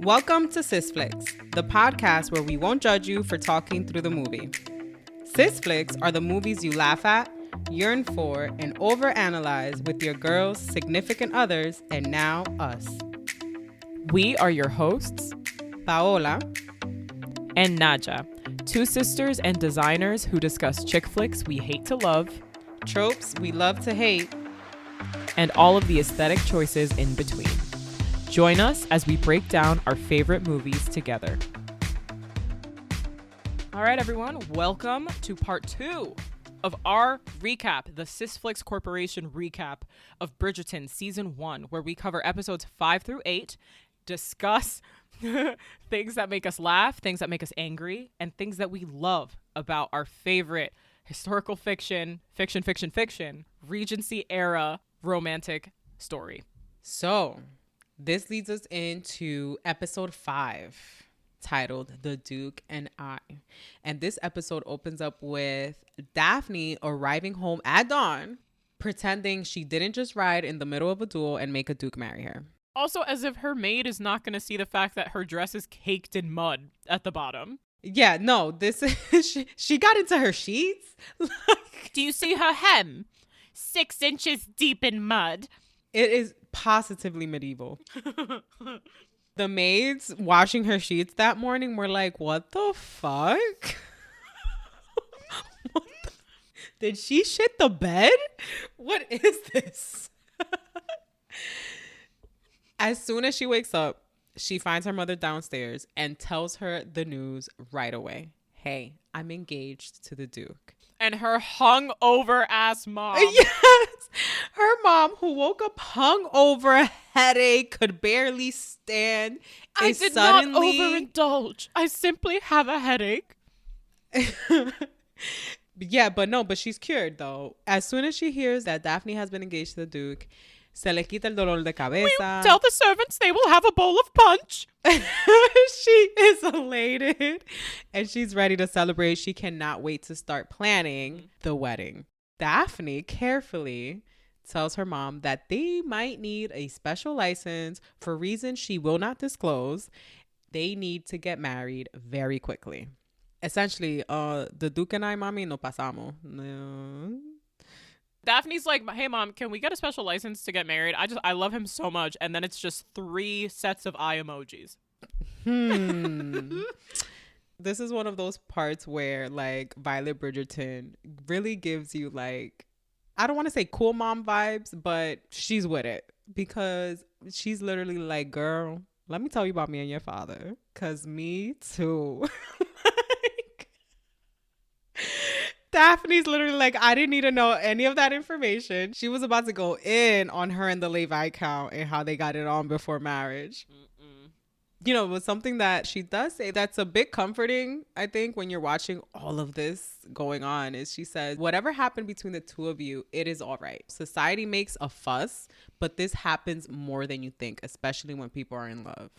Welcome to Sisflix, the podcast where we won't judge you for talking through the movie. Sisflix are the movies you laugh at, yearn for, and overanalyze with your girls, significant others, and now us. We are your hosts, Paola and Nadhya, two sisters and designers who discuss chick flicks we hate to love, tropes we love to hate, and all of the aesthetic choices in between. Join us as we break down our favorite movies together. All right, everyone, welcome to part 2 of our recap, the Sisflix Corporation recap of Bridgerton Season 1, where we cover episodes 5 through 8, discuss things that make us laugh, things that make us angry, and things that we love about our favorite historical fiction, Regency era romantic story. So, this leads us into episode 5, titled The Duke and I. And this episode opens up with Daphne arriving home at dawn, pretending she didn't just ride in the middle of a duel and make a duke marry her. Also, as if her maid is not going to see the fact that her dress is caked in mud at the bottom. Yeah, no, this is, she got into her sheets. Do you see her hem? 6 inches deep in mud. It is positively medieval. The maids washing her sheets that morning were like, what the fuck? Did she shit the bed? What is this? As soon as she wakes up, she finds her mother downstairs and tells her the news right away. Hey, I'm engaged to the Duke. And her hungover ass mom. Yes. Her mom, who woke up hungover, headache, could barely stand. I did not overindulge. I simply have a headache. Yeah, but she's cured though. As soon as she hears that Daphne has been engaged to the Duke, se le quita el dolor de cabeza. Tell the servants they will have a bowl of punch. She is elated and she's ready to celebrate. She cannot wait to start planning the wedding. Daphne carefully tells her mom that they might need a special license for reasons she will not disclose. They need to get married very quickly. Essentially, the Duke and I, mami, no pasamos. No. Daphne's like, hey mom, can we get a special license to get married? I love him so much. And then it's just 3 sets of eye emojis. This is one of those parts where like Violet Bridgerton really gives you like, I don't want to say cool mom vibes, but she's with it because she's literally like, girl, let me tell you about me and your father. Cause me too. Daphne's literally like, I didn't need to know any of that information. She was about to go in on her and the late Viscount and how they got it on before marriage. You know, it was something that she does say that's a bit comforting, I think, when you're watching all of this going on, is she says, whatever happened between the two of you, it is all right. Society makes a fuss, but this happens more than you think, especially when people are in love.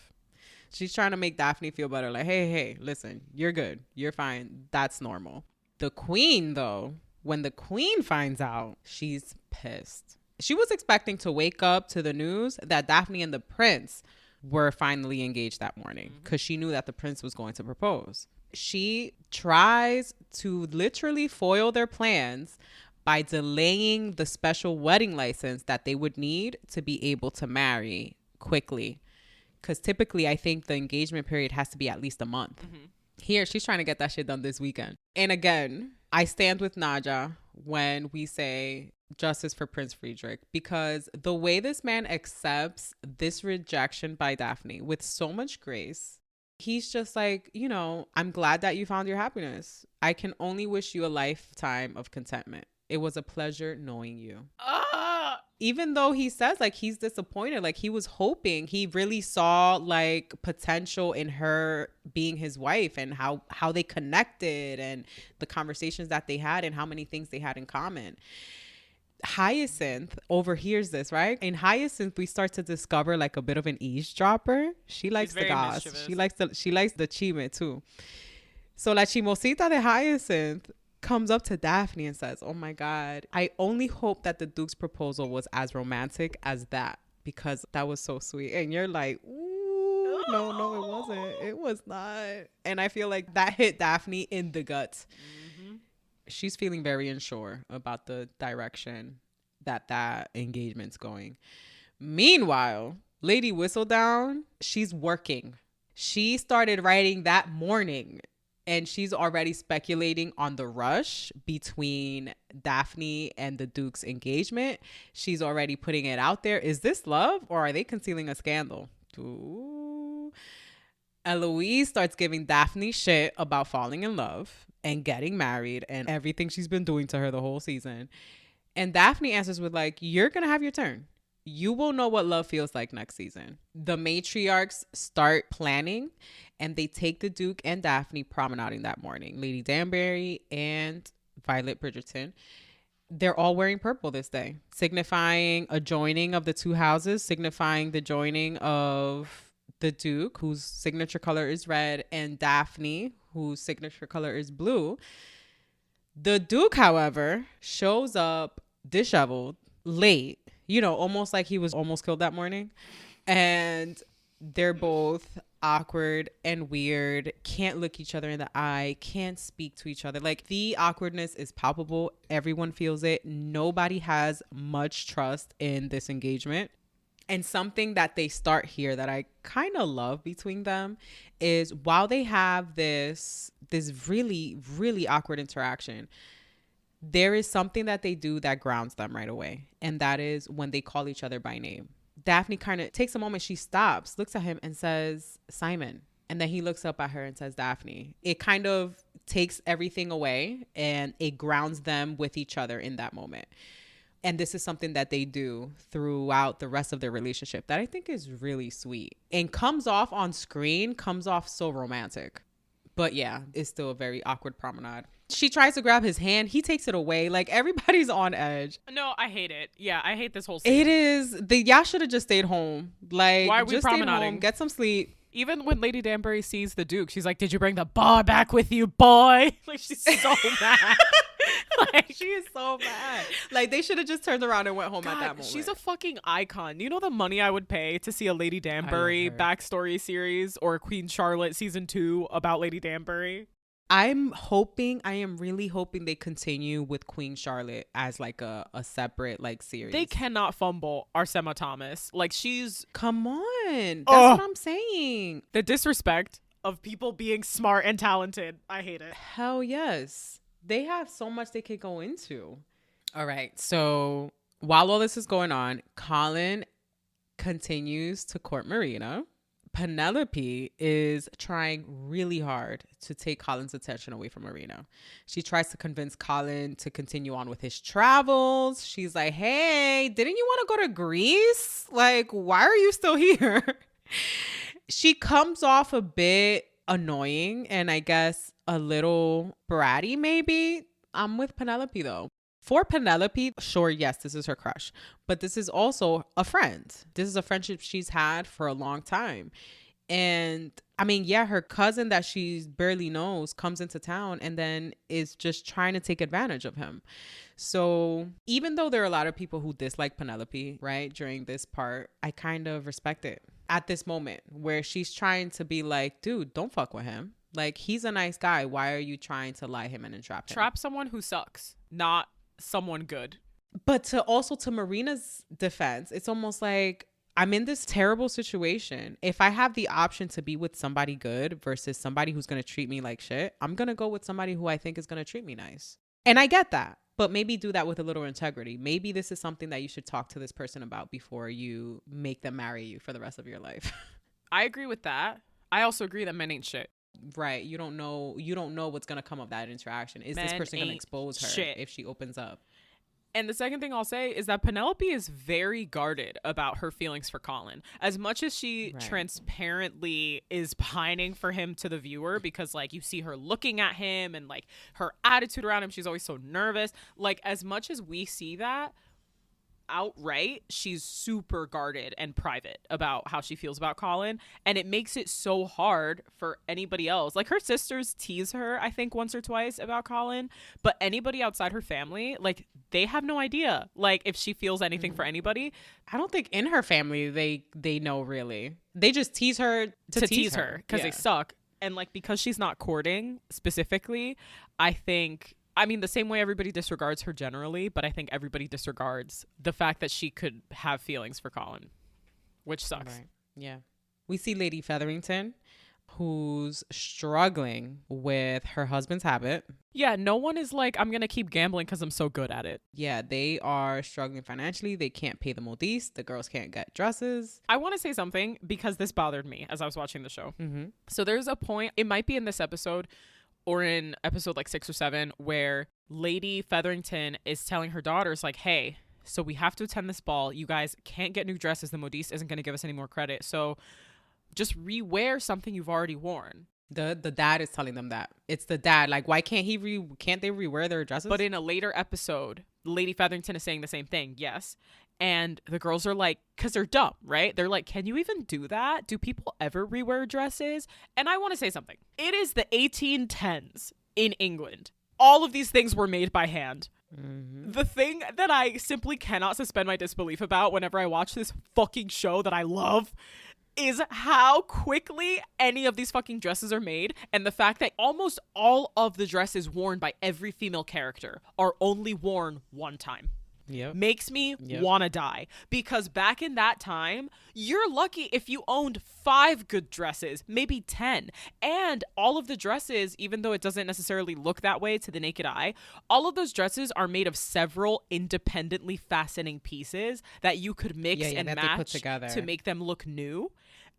She's trying to make Daphne feel better. Like, hey, listen, you're good. You're fine. That's normal. The queen, though, when the queen finds out, she's pissed. She was expecting to wake up to the news that Daphne and the prince were finally engaged that morning because she knew that the prince was going to propose. She tries to literally foil their plans by delaying the special wedding license that they would need to be able to marry quickly. Because typically, I think the engagement period has to be at least a month. Here, she's trying to get that shit done this weekend. And again, I stand with Nadhya when we say justice for Prince Friedrich, because the way this man accepts this rejection by Daphne with so much grace, he's just like, you know, I'm glad that you found your happiness. I can only wish you a lifetime of contentment. It was a pleasure knowing you. Even though he says like he's disappointed, like he was hoping, he really saw like potential in her being his wife and how they connected and the conversations that they had and how many things they had in common. Hyacinth overhears this, right? In Hyacinth, we start to discover like a bit of an eavesdropper. She likes the goss. She likes the chisme too. So la chimosita de Hyacinth comes up to Daphne and says, oh my God, I only hope that the Duke's proposal was as romantic as that, because that was so sweet. And you're like, ooh. No, it wasn't. It was not. And I feel like that hit Daphne in the guts. Mm-hmm. She's feeling very unsure about the direction that engagement's going. Meanwhile, Lady Whistledown, she's working. She started writing that morning, and she's already speculating on the rush between Daphne and the Duke's engagement. She's already putting it out there. Is this love, or are they concealing a scandal? Ooh. Eloise starts giving Daphne shit about falling in love and getting married and everything she's been doing to her the whole season. And Daphne answers with like, you're going to have your turn. You will know what love feels like next season. The matriarchs start planning, and they take the Duke and Daphne promenading that morning. Lady Danbury and Violet Bridgerton. They're all wearing purple this day, signifying a joining of the two houses, signifying the joining of the Duke, whose signature color is red, and Daphne, whose signature color is blue. The Duke, however, shows up disheveled, late, almost like he was almost killed that morning. And they're both awkward and weird, can't look each other in the eye, can't speak to each other. Like, the awkwardness is palpable. Everyone feels it. Nobody has much trust in this engagement. And something that they start here that I kind of love between them is while they have this really, really awkward interaction, there is something that they do that grounds them right away. And that is when they call each other by name. Daphne kind of takes a moment. She stops, looks at him and says, Simon. And then he looks up at her and says, Daphne. It kind of takes everything away and it grounds them with each other in that moment. And this is something that they do throughout the rest of their relationship that I think is really sweet and comes off on screen, comes off so romantic. But yeah, it's still a very awkward promenade. She tries to grab his hand. He takes it away. Like, everybody's on edge. No, I hate it. Yeah, I hate this whole scene. It is. Y'all should have just stayed home. Like, why are we just promenading? Stayed home, get some sleep. Even when Lady Danbury sees the Duke, she's like, did you bring the bar back with you, boy? Like, she's so mad. Like, she is so mad. Like, they should have just turned around and went home at that moment. She's a fucking icon. You know the money I would pay to see a Lady Danbury backstory series or Queen Charlotte season 2 about Lady Danbury? I am really hoping they continue with Queen Charlotte as like a separate like series. They cannot fumble Arsema Thomas. Like, she's... Come on. That's what I'm saying. The disrespect of people being smart and talented. I hate it. Hell yes. They have so much they could go into. All right. So while all this is going on, Colin continues to court Marina. Penelope is trying really hard to take Colin's attention away from Marina. She tries to convince Colin to continue on with his travels. She's like, hey, didn't you want to go to Greece? Like, why are you still here? She comes off a bit annoying and I guess a little bratty maybe. I'm with Penelope though. For Penelope, sure, yes, this is her crush, but this is also a friend. This is a friendship she's had for a long time. And I mean, yeah, her cousin that she barely knows comes into town and then is just trying to take advantage of him. So even though there are a lot of people who dislike Penelope, right, during this part, I kind of respect it at this moment where she's trying to be like, dude, don't fuck with him. Like, he's a nice guy. Why are you trying to lie him and entrap him? Trap someone who sucks, not someone good. But to Marina's defense, it's almost like, I'm in this terrible situation. If I have the option to be with somebody good versus somebody who's going to treat me like shit, I'm going to go with somebody who I think is going to treat me nice. And I get that, but maybe do that with a little integrity. Maybe this is something that you should talk to this person about before you make them marry you for the rest of your life. I agree with that. I also agree that men ain't shit. Right. You don't know what's going to come of that interaction. Is this person going to expose her if she opens up? And the second thing I'll say is that Penelope is very guarded about her feelings for Colin. As much as she transparently is pining for him to the viewer, because like you see her looking at him and like her attitude around him, she's always so nervous. Like, as much as we see that, outright, she's super guarded and private about how she feels about Colin, and it makes it so hard for anybody else. Like, her sisters tease her, I think, once or twice about Colin, but anybody outside her family, like, they have no idea, like, if she feels anything for anybody. I don't think in her family they know, really. They just tease her to tease her because they suck. And, like, because she's not courting specifically, I think, I mean, the same way everybody disregards her generally, but I think everybody disregards the fact that she could have feelings for Colin, which sucks. Right. Yeah. We see Lady Featherington, who's struggling with her husband's habit. Yeah, no one is like, I'm going to keep gambling because I'm so good at it. Yeah, they are struggling financially. They can't pay the modiste. The girls can't get dresses. I want to say something because this bothered me as I was watching the show. So there's a point, it might be in this episode, or in episode like 6 or 7, where Lady Featherington is telling her daughters, like, hey, so we have to attend this ball. You guys can't get new dresses. The modiste isn't going to give us any more credit. So just rewear something you've already worn. The dad is telling them that. It's the dad. Like, why can't can't they rewear their dresses? But in a later episode, Lady Featherington is saying the same thing. Yes. And the girls are like, because they're dumb, right? They're like, can you even do that? Do people ever rewear dresses? And I want to say something. It is the 1810s in England. All of these things were made by hand. The thing that I simply cannot suspend my disbelief about whenever I watch this fucking show that I love is how quickly any of these fucking dresses are made, and the fact that almost all of the dresses worn by every female character are only worn one time. Makes me wanna die, because back in that time, you're lucky if you owned 5 good dresses, maybe 10, and all of the dresses, even though it doesn't necessarily look that way to the naked eye, all of those dresses are made of several independently fastening pieces that you could mix and match to make them look new.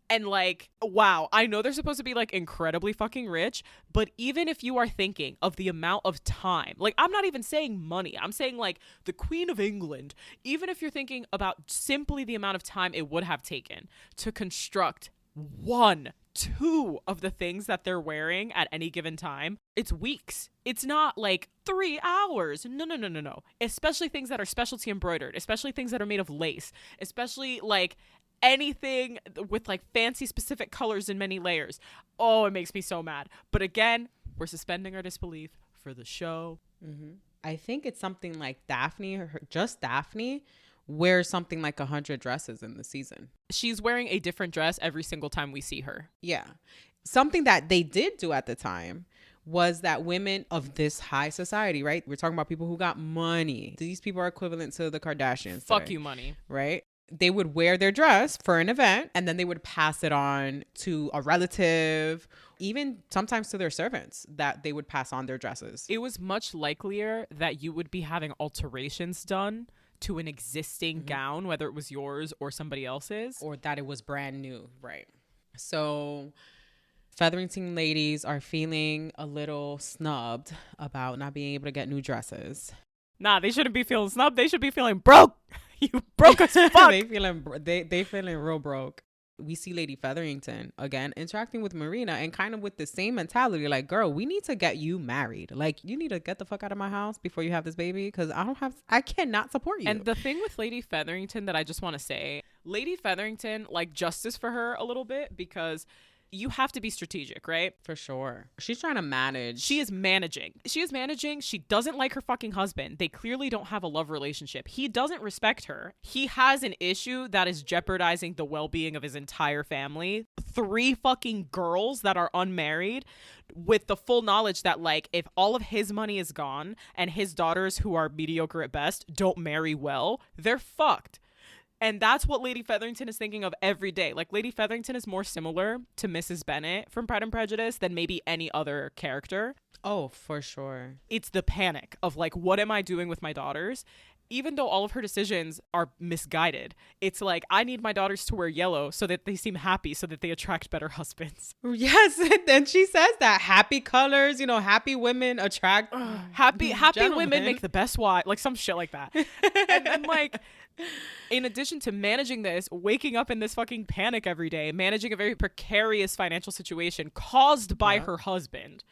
And like, wow, I know they're supposed to be like incredibly fucking rich, but even if you are thinking of the amount of time, like, I'm not even saying money, I'm saying like the Queen of England, even if you're thinking about simply the amount of time it would have taken to construct 1, 2 of the things that they're wearing at any given time, it's weeks. It's not like 3 hours. No. Especially things that are specialty embroidered, especially things that are made of lace, especially like anything with like fancy specific colors and many layers. Oh, it makes me so mad. But again, we're suspending our disbelief for the show. I think it's something like Daphne, just Daphne, wears something like 100 dresses in the season. She's wearing a different dress every single time we see her. Yeah. Something that they did do at the time was that women of this high society, right? We're talking about people who got money. These people are equivalent to the Kardashians. Fuck you, money. Right? They would wear their dress for an event, and then they would pass it on to a relative, even sometimes to their servants, that they would pass on their dresses. It was much likelier that you would be having alterations done to an existing gown, whether it was yours or somebody else's. Or that it was brand new. Right. So Featherington ladies are feeling a little snubbed about not being able to get new dresses. Nah, they shouldn't be feeling snubbed. They should be feeling broke. You broke as fuck. they feeling real broke. We see Lady Featherington again interacting with Marina and kind of with the same mentality, like, girl, we need to get you married. Like, you need to get the fuck out of my house before you have this baby, because I cannot support you. And the thing with Lady Featherington that I just want to say, Lady Featherington, like, justice for her a little bit, because you have to be strategic, right? For sure. She's trying to manage. She is managing. She doesn't like her fucking husband. They clearly don't have a love relationship. He doesn't respect her. He has an issue that is jeopardizing the well-being of his entire family. 3 fucking girls that are unmarried, with the full knowledge that, like, if all of his money is gone and his daughters, who are mediocre at best, don't marry well, they're fucked. And that's what Lady Featherington is thinking of every day. Like, Lady Featherington is more similar to Mrs. Bennet from Pride and Prejudice than maybe any other character. Oh, for sure. It's the panic of, like, what am I doing with my daughters? Even though all of her decisions are misguided, it's like, I need my daughters to wear yellow so that they seem happy, so that they attract better husbands. Yes, and she says that happy colors, happy women attract happy women make the best wife, like some shit like that. and like, in addition to managing this, waking up in this fucking panic every day, managing a very precarious financial situation caused by her husband,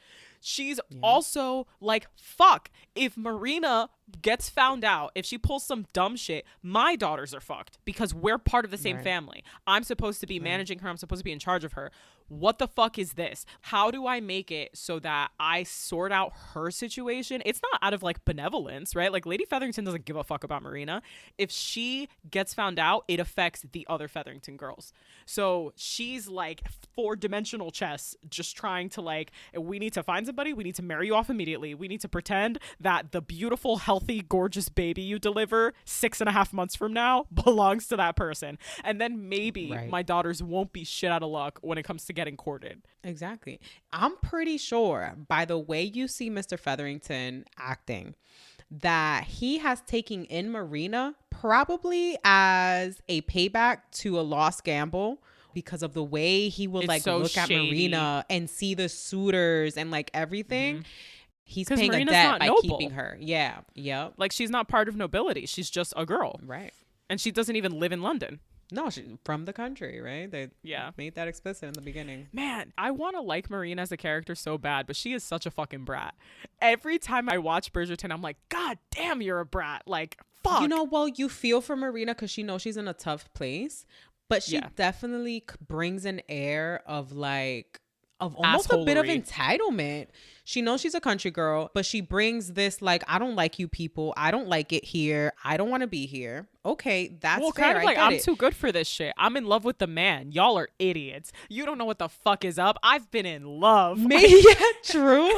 she's also like, fuck, if Marina gets found out, if she pulls some dumb shit, my daughters are fucked because we're part of the same family. I'm supposed to be managing her. I'm supposed to be in charge of her. What the fuck is this? How do I make it so that I sort out her situation? It's not out of like benevolence, right? Like Lady Featherington doesn't give a fuck about Marina. If she gets found out, it affects the other Featherington girls. So she's like 4-dimensional chess, just trying to like, we need to find somebody. We need to marry you off immediately. We need to pretend that the beautiful, healthy, gorgeous baby you deliver 6.5 months from now belongs to that person. And then maybe my daughters won't be shit out of luck when it comes to getting courted. Exactly. I'm pretty sure by the way you see Mr. Featherington acting that he has taken in Marina probably as a payback to a lost gamble, because of the way he will like so look shady. At Marina and see the suitors and like everything. Mm-hmm. He's paying Marina's a debt by noble. Keeping her. Yeah. Yep. Like she's not part of nobility. She's just a girl. Right. And she doesn't even live in London. No, she's from the country, right? They made that explicit in the beginning. Man, I want to like Marina as a character so bad, but she is such a fucking brat. Every time I watch Bridgerton, I'm like, God damn, you're a brat. Like, fuck. You know, well, you feel for Marina because she knows she's in a tough place, but she definitely brings an air of like, of almost a bit of entitlement. She knows she's a country girl, but she brings this like, I don't like you people. I don't like it here. I don't want to be here. Okay, that's fair. Kind of like, I'm too good for this shit. I'm in love with the man. Y'all are idiots. You don't know what the fuck is up. I've been in love. True,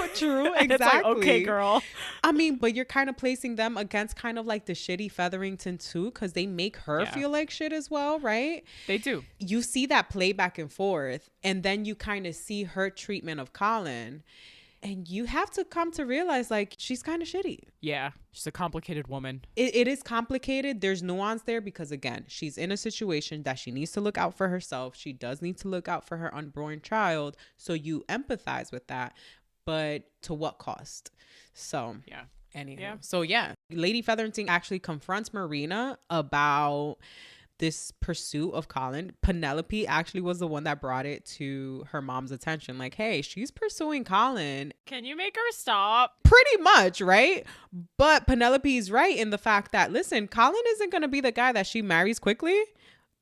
exactly. It's like, okay, girl. I mean, but you're kind of placing them against kind of like the shitty Featherington too, because they make her feel like shit as well, right? They do. You see that play back and forth, and then you kind of see her treatment of Colin. And you have to come to realize, like, she's kind of shitty. Yeah, she's a complicated woman. It is complicated. There's nuance there because, again, she's in a situation that she needs to look out for herself. She does need to look out for her unborn child. So you empathize with that. But to what cost? So, anyhow. Yeah. So, Lady Featherington actually confronts Marina about this pursuit of Colin. Penelope actually was the one that brought it to her mom's attention. Like, hey, she's pursuing Colin. Can you make her stop? Pretty much, right? But Penelope's right in the fact that, listen, Colin isn't going to be the guy that she marries quickly.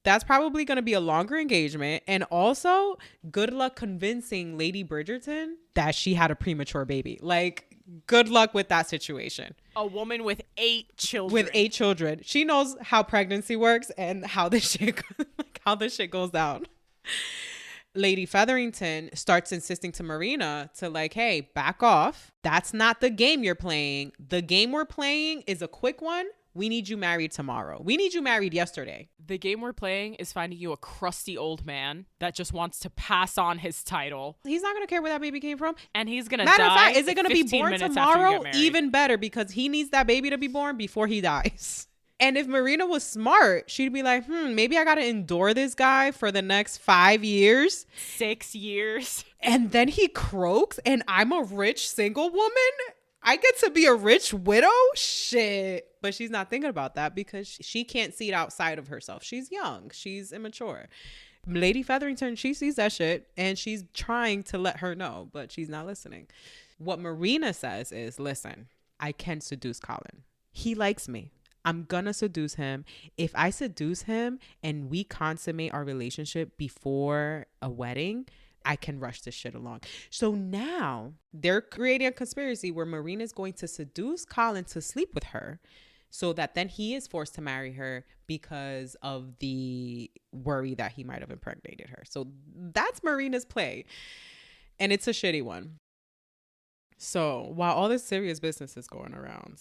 That's probably going to be a longer engagement. And also, good luck convincing Lady Bridgerton that she had a premature baby. Like, good luck with that situation. A woman with 8 children. She knows how pregnancy works and how this shit goes down. Lady Featherington starts insisting to Marina to like, hey, back off. That's not the game you're playing. The game we're playing is a quick one. We need you married tomorrow. We need you married yesterday. The game we're playing is finding you a crusty old man that just wants to pass on his title. He's not going to care where that baby came from. And he's going to die. Matter of fact, is it going to be born tomorrow? Even better, because he needs that baby to be born before he dies. And if Marina was smart, she'd be like, maybe I got to endure this guy for the next 5 years. 6 years. And then he croaks and I'm a rich single woman. I get to be a rich widow? Shit. But she's not thinking about that because she can't see it outside of herself. She's young. She's immature. Lady Featherington, she sees that shit and she's trying to let her know, but she's not listening. What Marina says is, listen, I can seduce Colin. He likes me. I'm gonna seduce him. If I seduce him and we consummate our relationship before a wedding, I can rush this shit along. So now they're creating a conspiracy where Marina's going to seduce Colin to sleep with her so that then he is forced to marry her because of the worry that he might have impregnated her. So that's Marina's play. And it's a shitty one. So while all this serious business is going around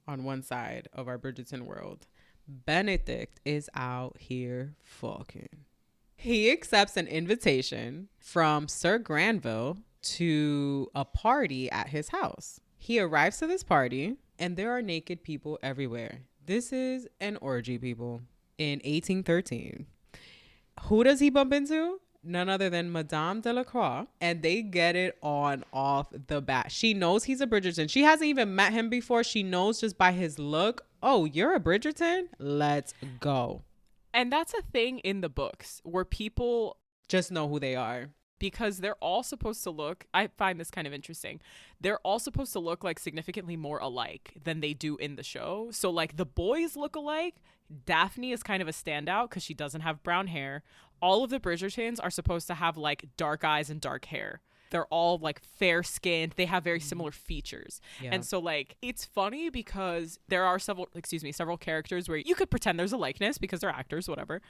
on one side of our Bridgerton world, Benedict is out here fucking. He accepts an invitation from Sir Granville to a party at his house. He arrives to this party and there are naked people everywhere. This is an orgy, people, in 1813. Who does he bump into? None other than Madame Delacroix. And they get it on off the bat. She knows he's a Bridgerton. She hasn't even met him before. She knows just by his look, oh, you're a Bridgerton? Let's go. And that's a thing in the books where people just know who they are. because they're all supposed to look, I find this kind of interesting. They're all supposed to look like significantly more alike than they do in the show. So like the boys look alike. Daphne is kind of a standout because she doesn't have brown hair. All of the Bridgertons are supposed to have like dark eyes and dark hair. They're all like fair skinned. They have very similar features. Yeah. And so like it's funny because there are several characters where you could pretend there's a likeness because they're actors, whatever.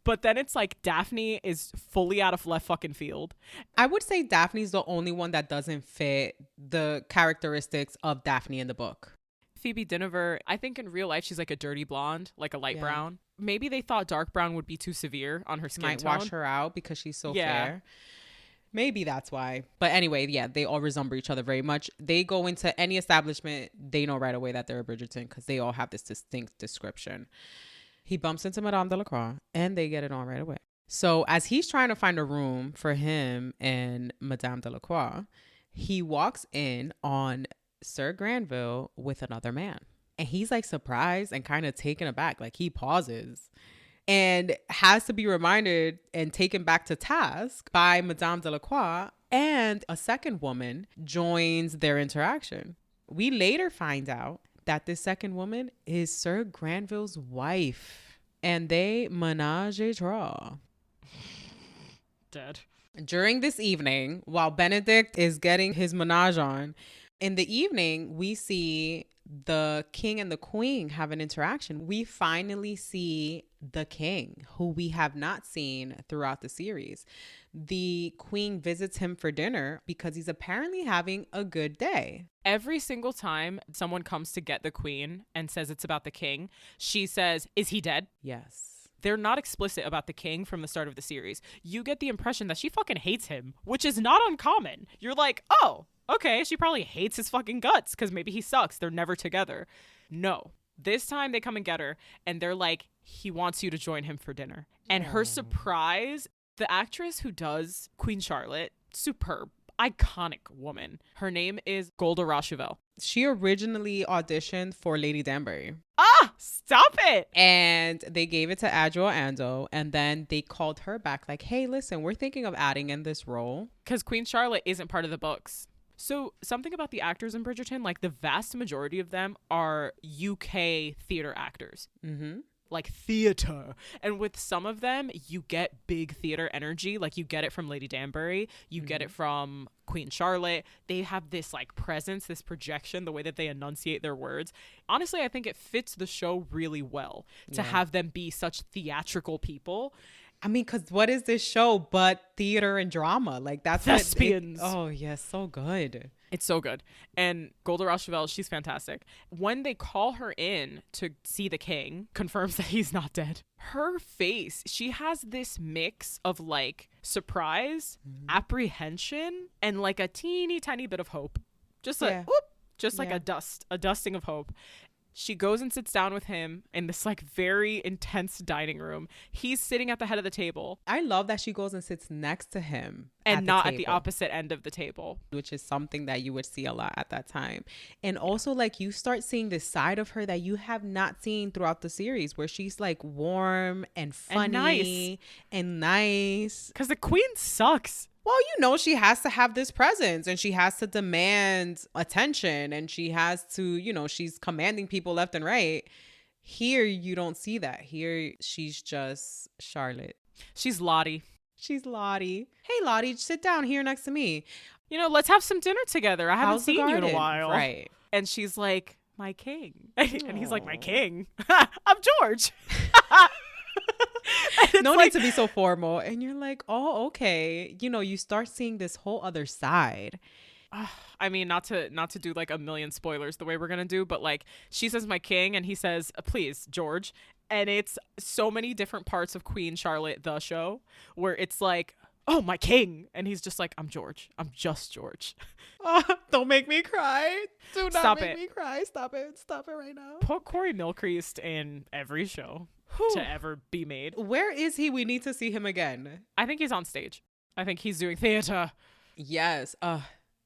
But then it's like Daphne is fully out of left fucking field. I would say Daphne's the only one that doesn't fit the characteristics of Daphne in the book. Phoebe Dynevor, I think in real life she's like a dirty blonde, like a light brown. Maybe they thought dark brown would be too severe on her skin Might tone. wash her out because she's so fair. Maybe that's why. But anyway, yeah, they all resemble each other very much. They go into any establishment, they know right away that they're a Bridgerton because they all have this distinct description. He bumps into Madame Delacroix and they get it on right away. So as he's trying to find a room for him and Madame Delacroix, he walks in on Sir Granville with another man. And he's like surprised and kind of taken aback. Like he pauses and has to be reminded and taken back to task by Madame Delacroix, and a second woman joins their interaction. We later find out that this second woman is Sir Granville's wife, and they menage a trois. Dead. During this evening, while Benedict is getting his menage on, in the evening, we see the king and the queen have an interaction. We finally see the king, who we have not seen throughout the series. The queen visits him for dinner because he's apparently having a good day. Every single time someone comes to get the queen and says it's about the king, she says, "Is he dead?" Yes. They're not explicit about the king from the start of the series. You get the impression that she fucking hates him, which is not uncommon. You're like, oh, okay, she probably hates his fucking guts because maybe he sucks. They're never together. No. This time they come and get her and they're like, he wants you to join him for dinner. And her surprise, the actress who does Queen Charlotte, superb, iconic woman. Her name is Golda Rochevelle. She originally auditioned for Lady Danbury. Ah, stop it. And they gave it to Adjoa Ando, and then they called her back like, hey, listen, we're thinking of adding in this role. Because Queen Charlotte isn't part of the books. So something about the actors in Bridgerton, like the vast majority of them are UK theater actors. Mm-hmm. Like theater. And with some of them, you get big theater energy. Like you get it from Lady Danbury. You get it from Queen Charlotte. They have this like presence, this projection, the way that they enunciate their words. Honestly, I think it fits the show really well to have them be such theatrical people. I mean, because what is this show but theater and drama? Like that's thespians. Oh, yes, so good. It's so good. And Golda Rochevelle, she's fantastic. When they call her in to see the king, confirms that he's not dead. Her face, she has this mix of like surprise, apprehension, and like a teeny tiny bit of hope. Just like a dusting of hope. She goes and sits down with him in this like very intense dining room. He's sitting at the head of the table. I love that she goes and sits next to him. And not at the opposite end of the table. Which is something that you would see a lot at that time. And also like you start seeing this side of her that you have not seen throughout the series, where she's like warm and funny and nice. Because the queen sucks. Well, you know, she has to have this presence and she has to demand attention and she has to, you know, she's commanding people left and right. Here, you don't see that. Here, she's just Charlotte. She's Lottie. She's Lottie. Hey, Lottie, sit down here next to me. You know, let's have some dinner together. I haven't seen you in a while. Right. And she's like, my king. And he's like, my king? I'm George. No need to be so formal. And you're like, oh, okay. You know, you start seeing this whole other side. I mean, not to do like a million spoilers the way we're gonna do, but like she says my king and he says please George, and it's so many different parts of Queen Charlotte the show where it's like, oh, my king, and he's just like, I'm George, I'm just George. Don't make me cry. Do not make me cry. Stop it right now. Put Corey Milcreast in every show to ever be made. Where is he? We need to see him again. I think he's on stage. I think he's doing theater. Yes.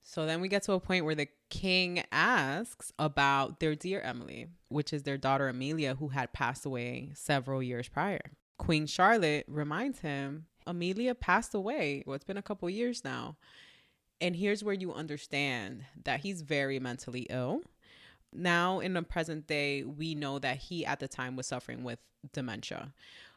So then we get to a point where the king asks about their dear Emily, which is their daughter Amelia, who had passed away several years prior. Queen Charlotte reminds him, Amelia passed away. Well, it's been a couple years now. And here's where you understand that he's very mentally ill. Now, in the present day, we know that he at the time was suffering with dementia.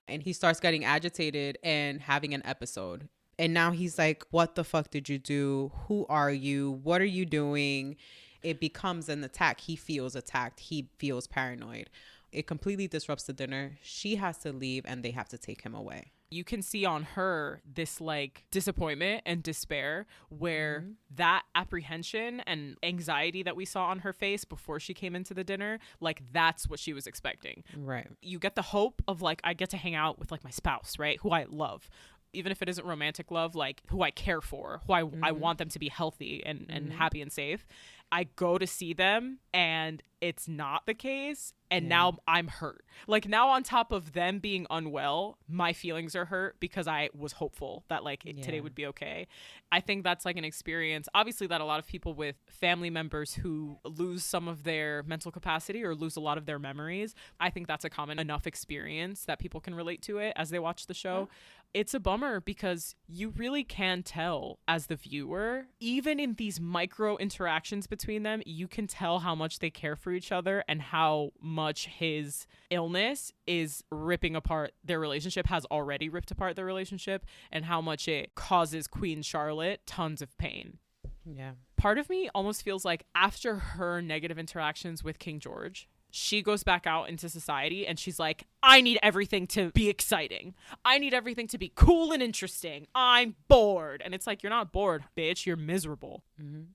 And he starts getting agitated and having an episode. And now he's like, what the fuck did you do? Who are you? What are you doing? It becomes an attack. He feels attacked. He feels paranoid. It completely disrupts the dinner. She has to leave and they have to take him away. You can see on her this like disappointment and despair where that apprehension and anxiety that we saw on her face before she came into the dinner, like that's what she was expecting. Right. You get the hope of like, I get to hang out with like my spouse, right? Who I love. Even if it isn't romantic love, like who I care for, who I want them to be healthy and happy and safe. I go to see them and it's not the case. And now I'm hurt. Like now on top of them being unwell, my feelings are hurt because I was hopeful that like today would be okay. I think that's like an experience, obviously, that a lot of people with family members who lose some of their mental capacity or lose a lot of their memories. I think that's a common enough experience that people can relate to it as they watch the show. It's a bummer because you really can tell as the viewer, even in these micro interactions between them, you can tell how much they care for each other and how much his illness is ripping apart their relationship, has already ripped apart their relationship, and how much it causes Queen Charlotte tons of pain. Yeah. Part of me almost feels like after her negative interactions with King George, she goes back out into society and she's like, I need everything to be exciting. I need everything to be cool and interesting. I'm bored. And it's like, you're not bored, bitch. You're miserable.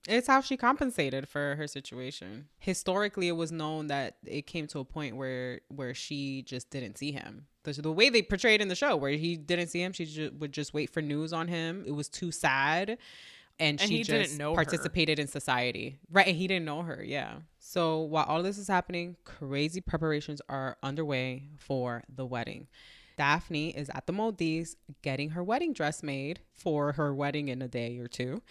It's how she compensated for her situation. Historically, it was known that it came to a point where she just didn't see him. The way they portrayed in the show, where he didn't see him, she would just wait for news on him. It was too sad. And she he just didn't know participated in society. Right. And he didn't know her. Yeah. So while all this is happening, crazy preparations are underway for the wedding. Daphne is at the Maldives getting her wedding dress made for her wedding in a day or two.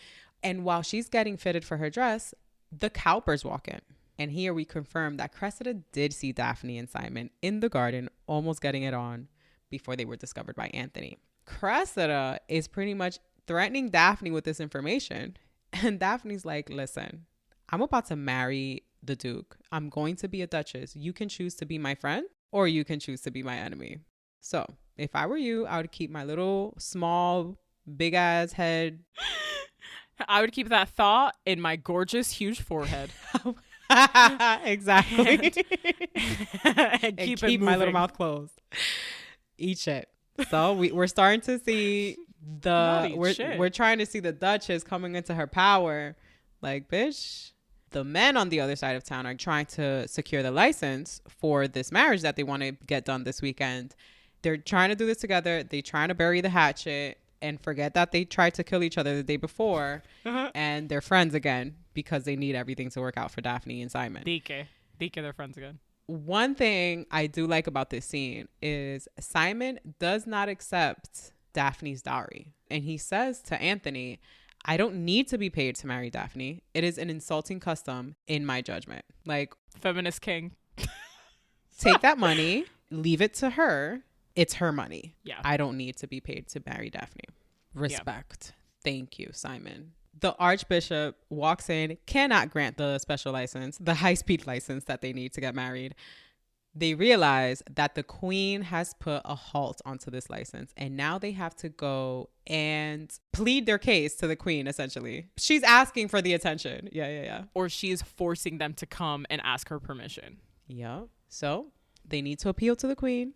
And while she's getting fitted for her dress, the Cowpers walk in. And here we confirm that Cressida did see Daphne and Simon in the garden, almost getting it on before they were discovered by Anthony. Cressida is pretty much threatening Daphne with this information. And Daphne's like, listen, I'm about to marry the Duke. I'm going to be a Duchess. You can choose to be my friend or you can choose to be my enemy. So if I were you, I would keep my little small, big ass head. I would keep that thought in my gorgeous, huge forehead. Exactly. and keep my little mouth closed. Eat shit. So we're starting to see we're trying to see the Duchess coming into her power. Like, bitch, the men on the other side of town are trying to secure the license for this marriage that they want to get done this weekend. They're trying to do this together. They're trying to bury the hatchet and forget that they tried to kill each other the day before. And they're friends again because they need everything to work out for Daphne and Simon. Dike, they're friends again. One thing I do like about this scene is Simon does not accept Daphne's dowry. And he says to Anthony, I don't need to be paid to marry Daphne. It is an insulting custom in my judgment. Like, feminist king. Take that money, leave it to her. It's her money. Yeah. I don't need to be paid to marry Daphne. Respect. Yeah. Thank you, Simon. The Archbishop walks in, cannot grant the special license, the high-speed license that they need to get married. They realize that the Queen has put a halt onto this license, and now they have to go and plead their case to the Queen, essentially. She's asking for the attention. Yeah. Or she's forcing them to come and ask her permission. Yeah. So they need to appeal to the Queen.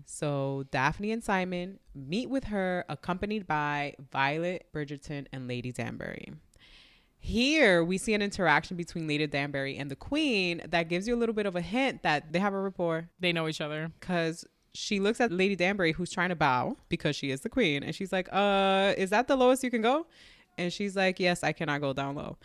So Daphne and Simon meet with her, accompanied by Violet, Bridgerton, and Lady Danbury. Here we see an interaction between Lady Danbury and the Queen that gives you a little bit of a hint that they have a rapport. They know each other. Because she looks at Lady Danbury, who's trying to bow because she is the Queen. And she's like, is that the lowest you can go? And she's like, yes, I cannot go down low.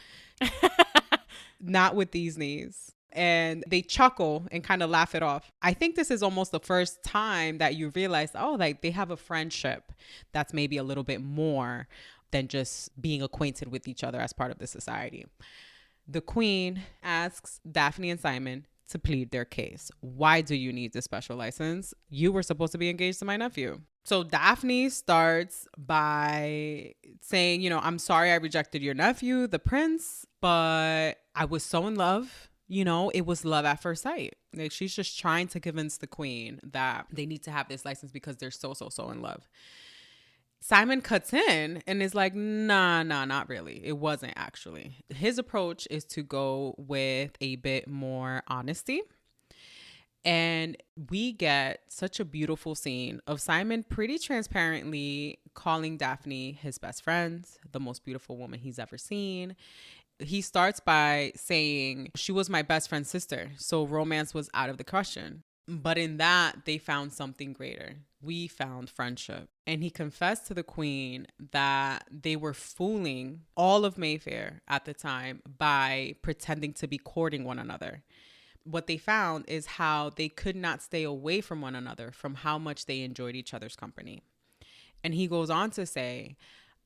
Not with these knees. And they chuckle and kind of laugh it off. I think this is almost the first time that you realize, like they have a friendship that's maybe a little bit more than just being acquainted with each other as part of the society. The Queen asks Daphne and Simon to plead their case. Why do you need this special license? You were supposed to be engaged to my nephew. So Daphne starts by saying, you know, I'm sorry I rejected your nephew, the prince, but I was so in love. You know, it was love at first sight. Like, she's just trying to convince the queen that they need to have this license because they're so in love. Simon cuts in and is like, nah, not really. It wasn't actually. His approach is to go with a bit more honesty. And we get such a beautiful scene of Simon pretty transparently calling Daphne his best friend, the most beautiful woman he's ever seen. He starts by saying, she was my best friend's sister, so romance was out of the question. But in that, they found something greater. We found friendship. And he confessed to the queen that they were fooling all of Mayfair at the time by pretending to be courting one another. What they found is how they could not stay away from one another from how much they enjoyed each other's company. And he goes on to say,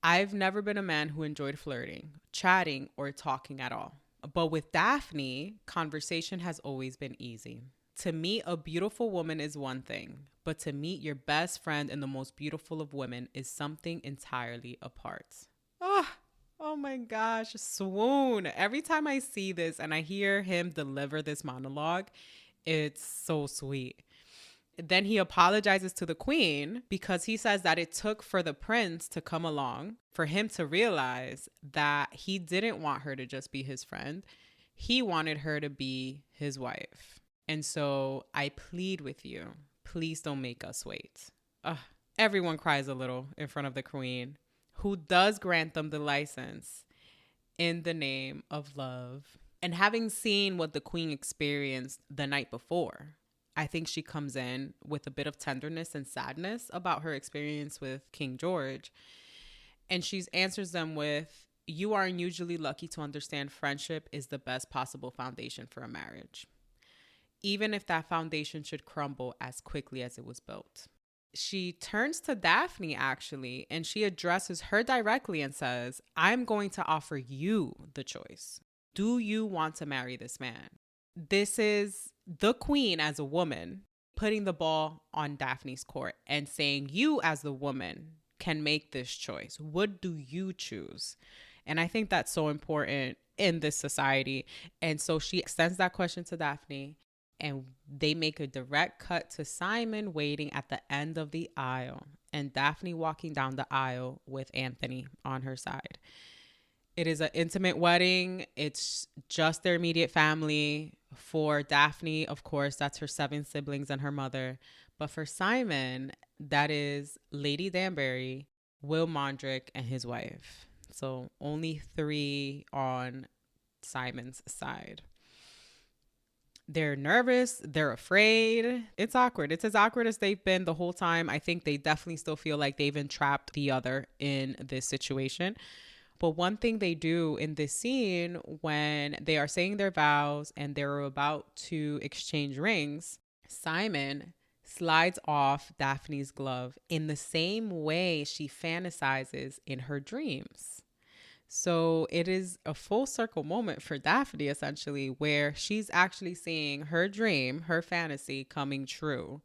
I've never been a man who enjoyed flirting, chatting, or talking at all. But with Daphne, conversation has always been easy. To meet a beautiful woman is one thing, but to meet your best friend and the most beautiful of women is something entirely apart. Oh my gosh, swoon. Every time I see this and I hear him deliver this monologue, it's so sweet. Then he apologizes to the queen because he says that it took for the prince to come along for him to realize that he didn't want her to just be his friend. He wanted her to be his wife. And so I plead with you, please don't make us wait. Everyone cries a little in front of the queen, who does grant them the license in the name of love. And having seen what the queen experienced the night before, I think she comes in with a bit of tenderness and sadness about her experience with King George. And she answers them with, you are unusually lucky to understand friendship is the best possible foundation for a marriage, even if that foundation should crumble as quickly as it was built. She turns to Daphne, actually, and she addresses her directly and says, I'm going to offer you the choice. Do you want to marry this man? This is the queen as a woman putting the ball on Daphne's court and saying, you as the woman can make this choice. What do you choose? And I think that's so important in this society. And so she extends that question to Daphne. And they make a direct cut to Simon waiting at the end of the aisle and Daphne walking down the aisle with Anthony on her side. It is an intimate wedding. It's just their immediate family. For Daphne, of course, that's her 7 siblings and her mother. But for Simon, that is Lady Danbury, Will Mondrick, and his wife. So only 3 on Simon's side. They're nervous. They're afraid. It's awkward. It's as awkward as they've been the whole time. I think they definitely still feel like they've entrapped the other in this situation. But one thing they do in this scene when they are saying their vows and they're about to exchange rings, Simon slides off Daphne's glove in the same way she fantasizes in her dreams. So it is a full circle moment for Daphne, essentially, where she's actually seeing her dream, her fantasy coming true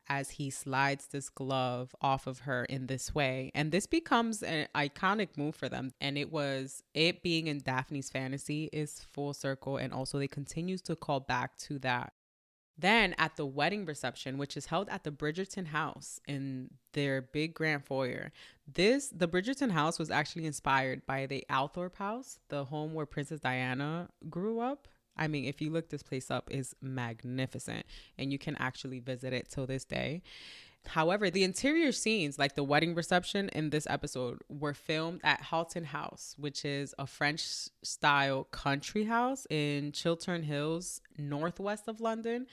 as he slides this glove off of her in this way. And this becomes an iconic move for them. And it being in Daphne's fantasy is full circle. And also they continue to call back to that. Then at the wedding reception, which is held at the Bridgerton house in their big grand foyer, the Bridgerton house was actually inspired by the Althorpe house, the home where Princess Diana grew up. I mean, if you look this place up, it's magnificent and you can actually visit it till this day. However, the interior scenes, like the wedding reception in this episode, were filmed at Halton House, which is a French-style country house in Chiltern Hills, northwest of London.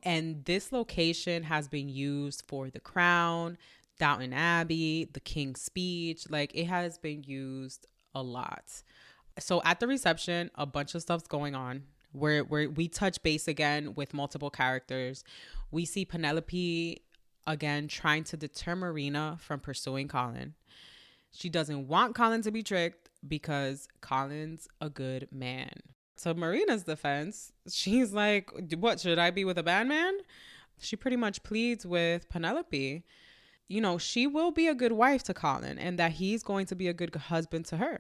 And this location has been used for The Crown, Downton Abbey, The King's Speech. Like, it has been used a lot. So at the reception, a bunch of stuff's going on. Where we touch base again with multiple characters. We see Penelope again trying to deter Marina from pursuing Colin. She doesn't want Colin to be tricked because Colin's a good man. So Marina's defense, she's like, what, should I be with a bad man? She pretty much pleads with Penelope, you know, she will be a good wife to Colin and that he's going to be a good husband to her.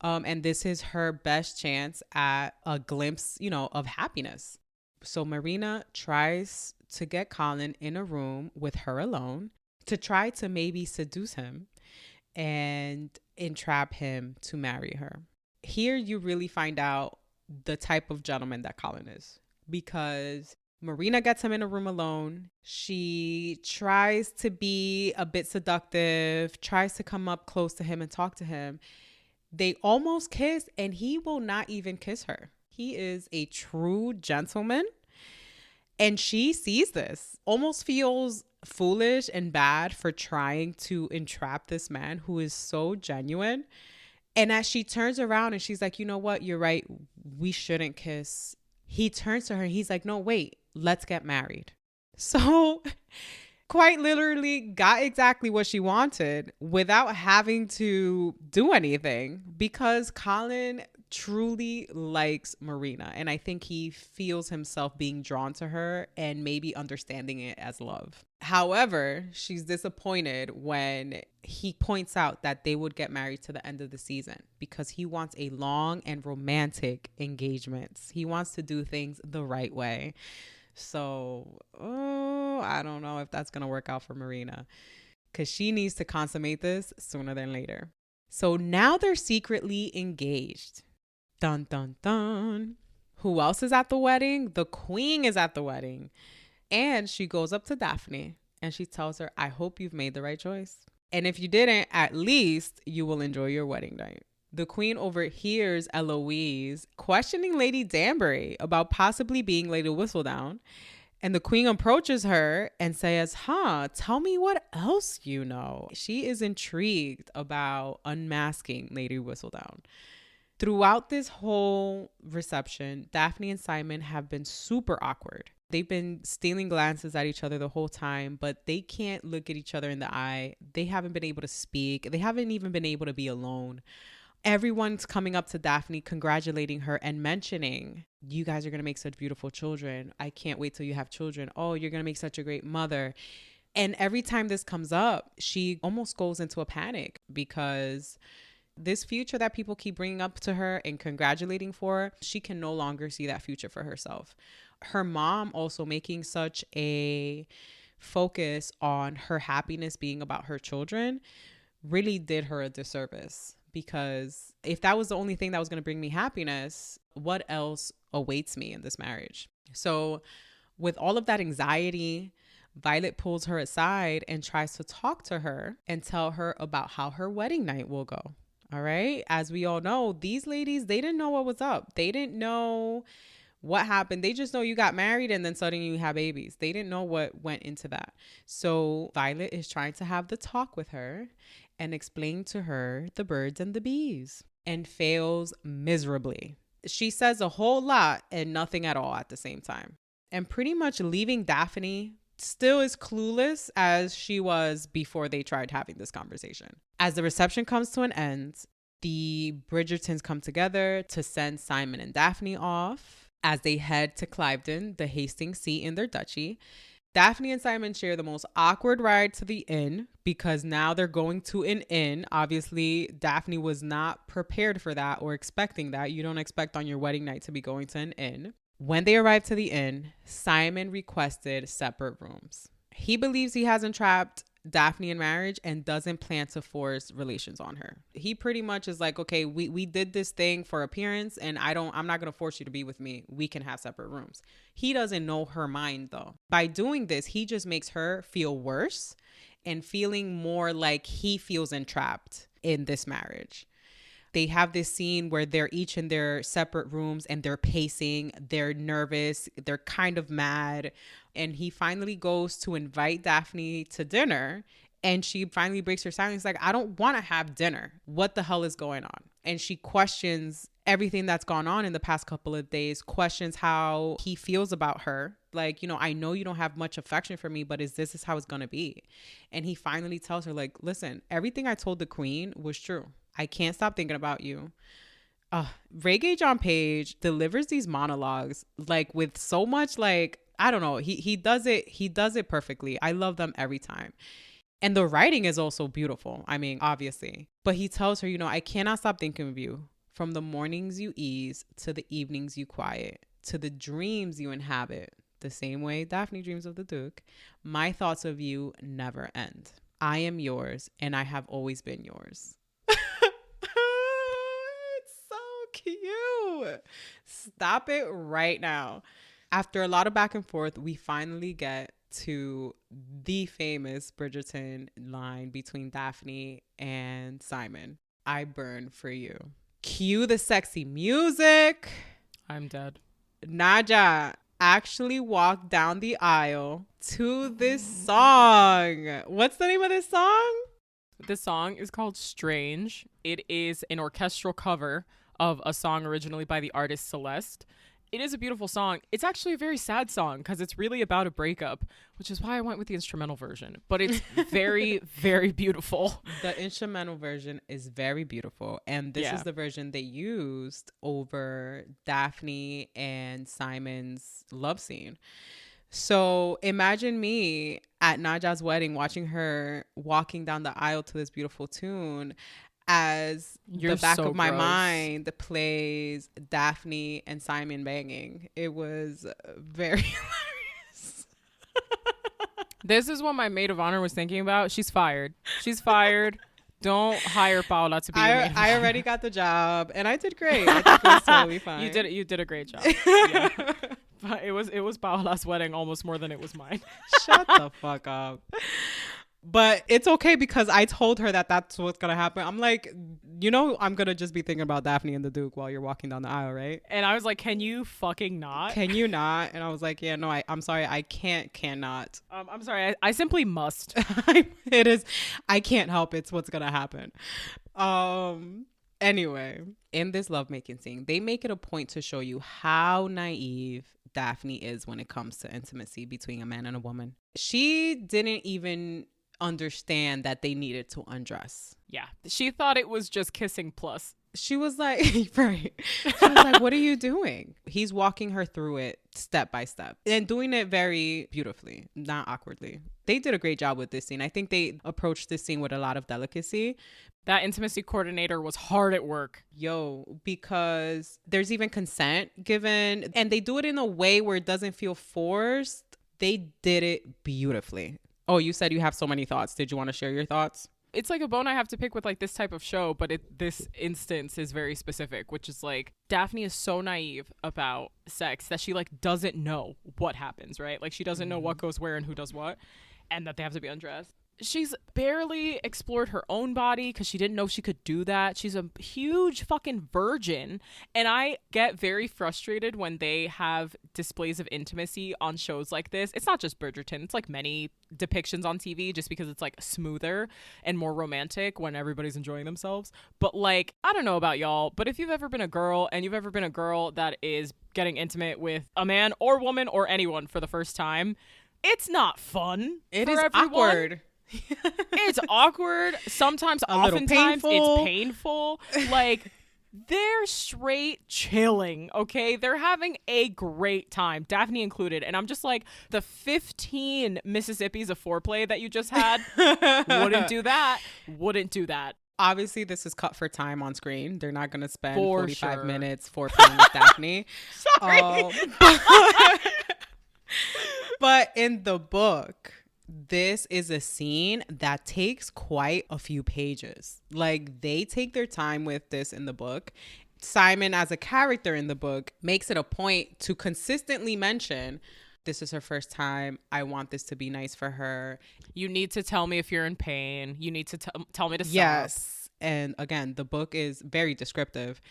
And this is her best chance at a glimpse, you know, of happiness. So Marina tries to get Colin in a room with her alone to try to maybe seduce him and entrap him to marry her. Here you really find out the type of gentleman that Colin is, because Marina gets him in a room alone. She tries to be a bit seductive, tries to come up close to him and talk to him. They almost kiss, and he will not even kiss her. He is a true gentleman. And she sees this, almost feels foolish and bad for trying to entrap this man who is so genuine. And as she turns around and she's like, you know what? You're right. We shouldn't kiss. He turns to her and he's like, no, wait, let's get married. So quite literally got exactly what she wanted without having to do anything, because Colin truly likes Marina. And I think he feels himself being drawn to her and maybe understanding it as love. However, she's disappointed when he points out that they would get married to the end of the season, because he wants a long and romantic engagement. He wants to do things the right way. So, I don't know if that's going to work out for Marina, because she needs to consummate this sooner than later. So now they're secretly engaged. Dun, dun, dun. Who else is at the wedding? The queen is at the wedding. And she goes up to Daphne and she tells her, I hope you've made the right choice. And if you didn't, at least you will enjoy your wedding night. The queen overhears Eloise questioning Lady Danbury about possibly being Lady Whistledown. And the queen approaches her and says, tell me what else you know. She is intrigued about unmasking Lady Whistledown. Throughout this whole reception, Daphne and Simon have been super awkward. They've been stealing glances at each other the whole time, but they can't look at each other in the eye. They haven't been able to speak. They haven't even been able to be alone. Everyone's coming up to Daphne, congratulating her and mentioning, you guys are going to make such beautiful children. I can't wait till you have children. Oh, you're going to make such a great mother. And every time this comes up, she almost goes into a panic, because this future that people keep bringing up to her and congratulating for, she can no longer see that future for herself. Her mom also making such a focus on her happiness being about her children really did her a disservice, because if that was the only thing that was going to bring me happiness, what else awaits me in this marriage? So with all of that anxiety, Violet pulls her aside and tries to talk to her and tell her about how her wedding night will go. All right. As we all know, these ladies, they didn't know what was up. They didn't know what happened. They just know you got married and then suddenly you have babies. They didn't know what went into that. So Violet is trying to have the talk with her and explain to her the birds and the bees, and fails miserably. She says a whole lot and nothing at all at the same time, and pretty much leaving Daphne still as clueless as she was before they tried having this conversation. As the reception comes to an end, the Bridgertons come together to send Simon and Daphne off as they head to Cliveden, the Hastings seat in their duchy. Daphne and Simon share the most awkward ride to the inn, because now they're going to an inn. Obviously, Daphne was not prepared for that or expecting that. You don't expect on your wedding night to be going to an inn. When they arrived to the inn, Simon requested separate rooms. He believes he has entrapped Daphne in marriage and doesn't plan to force relations on her. He pretty much is like, okay, we did this thing for appearance, and I'm not going to force you to be with me. We can have separate rooms. He doesn't know her mind though. By doing this, he just makes her feel worse and feeling more like he feels entrapped in this marriage. They have this scene where they're each in their separate rooms and they're pacing, they're nervous, they're kind of mad. And he finally goes to invite Daphne to dinner, and she finally breaks her silence, like, I don't want to have dinner. What the hell is going on? And she questions everything that's gone on in the past couple of days, questions how he feels about her. Like, you know, I know you don't have much affection for me, but this is how it's going to be? And he finally tells her, like, listen, everything I told the queen was true. I can't stop thinking about you. Reggae John Page delivers these monologues like with so much like, I don't know, he does it perfectly. I love them every time. And the writing is also beautiful. I mean, obviously. But he tells her, I cannot stop thinking of you. From the mornings you ease to the evenings you quiet, to the dreams you inhabit. The same way Daphne dreams of the Duke. My thoughts of you never end. I am yours and I have always been yours. It's so cute. Stop it right now. After a lot of back and forth, we finally get to the famous Bridgerton line between Daphne and Simon. I burn for you. Cue the sexy music. I'm dead. Nadhya actually walked down the aisle to this song. What's the name of this song? This song is called Strange. It is an orchestral cover of a song originally by the artist Celeste. It is a beautiful song. It's actually a very sad song because it's really about a breakup, which is why I went with the instrumental version. But it's very, very beautiful. The instrumental version is very beautiful. And this is the version they used over Daphne and Simon's love scene. So imagine me at Nadja's wedding watching her walking down the aisle to this beautiful tune as the back of my mind plays Daphne and Simon banging. It was very hilarious. This is what my maid of honor was thinking about. She's fired. She's fired. Don't hire Paola to be your maid of honor. I already got the job and I did great. I think it was totally fine. You did a great job. Yeah. But it was Paola's wedding almost more than it was mine. Shut the fuck up. But it's okay because I told her that that's what's going to happen. I'm like, I'm going to just be thinking about Daphne and the Duke while you're walking down the aisle, right? And I was like, can you fucking not? Can you not? And I was like, yeah, no, I'm sorry. I cannot. I'm sorry. I simply must. It is. I can't help. It's what's going to happen. Anyway, in this lovemaking scene, they make it a point to show you how naive Daphne is when it comes to intimacy between a man and a woman. She didn't even understand that they needed to undress. Yeah. She thought it was just kissing plus. She was like, right. She was like, what are you doing? He's walking her through it step by step and doing it very beautifully, not awkwardly. They did a great job with this scene. I think they approached this scene with a lot of delicacy. That intimacy coordinator was hard at work. Because there's even consent given and they do it in a way where it doesn't feel forced. They did it beautifully. Oh, you said you have so many thoughts. Did you want to share your thoughts? It's like a bone I have to pick with like this type of show, but this instance is very specific, which is like Daphne is so naive about sex that she like doesn't know what happens, right? Like she doesn't know what goes where and who does what, and that they have to be undressed. She's barely explored her own body because she didn't know she could do that. She's a huge fucking virgin. And I get very frustrated when they have displays of intimacy on shows like this. It's not just Bridgerton. It's like many depictions on TV just because it's like smoother and more romantic when everybody's enjoying themselves. But like, I don't know about y'all, but if you've ever been a girl and you've ever been a girl that is getting intimate with a man or woman or anyone for the first time, it's not fun. It is everyone. Awkward. It's awkward. Sometimes, oftentimes, it's painful. Like, they're straight chilling, okay? They're having a great time, Daphne included. And I'm just like, the 15 Mississippis of foreplay that you just had, wouldn't do that. Obviously, this is cut for time on screen. They're not going to spend 45 minutes foreplaying with Daphne. Sorry. But in the book, this is a scene that takes quite a few pages. Like, they take their time with this in the book. Simon, as a character in the book, makes it a point to consistently mention, this is her first time. I want this to be nice for her. You need to tell me if you're in pain. You need to tell me to stop. Yes. And again, the book is very descriptive.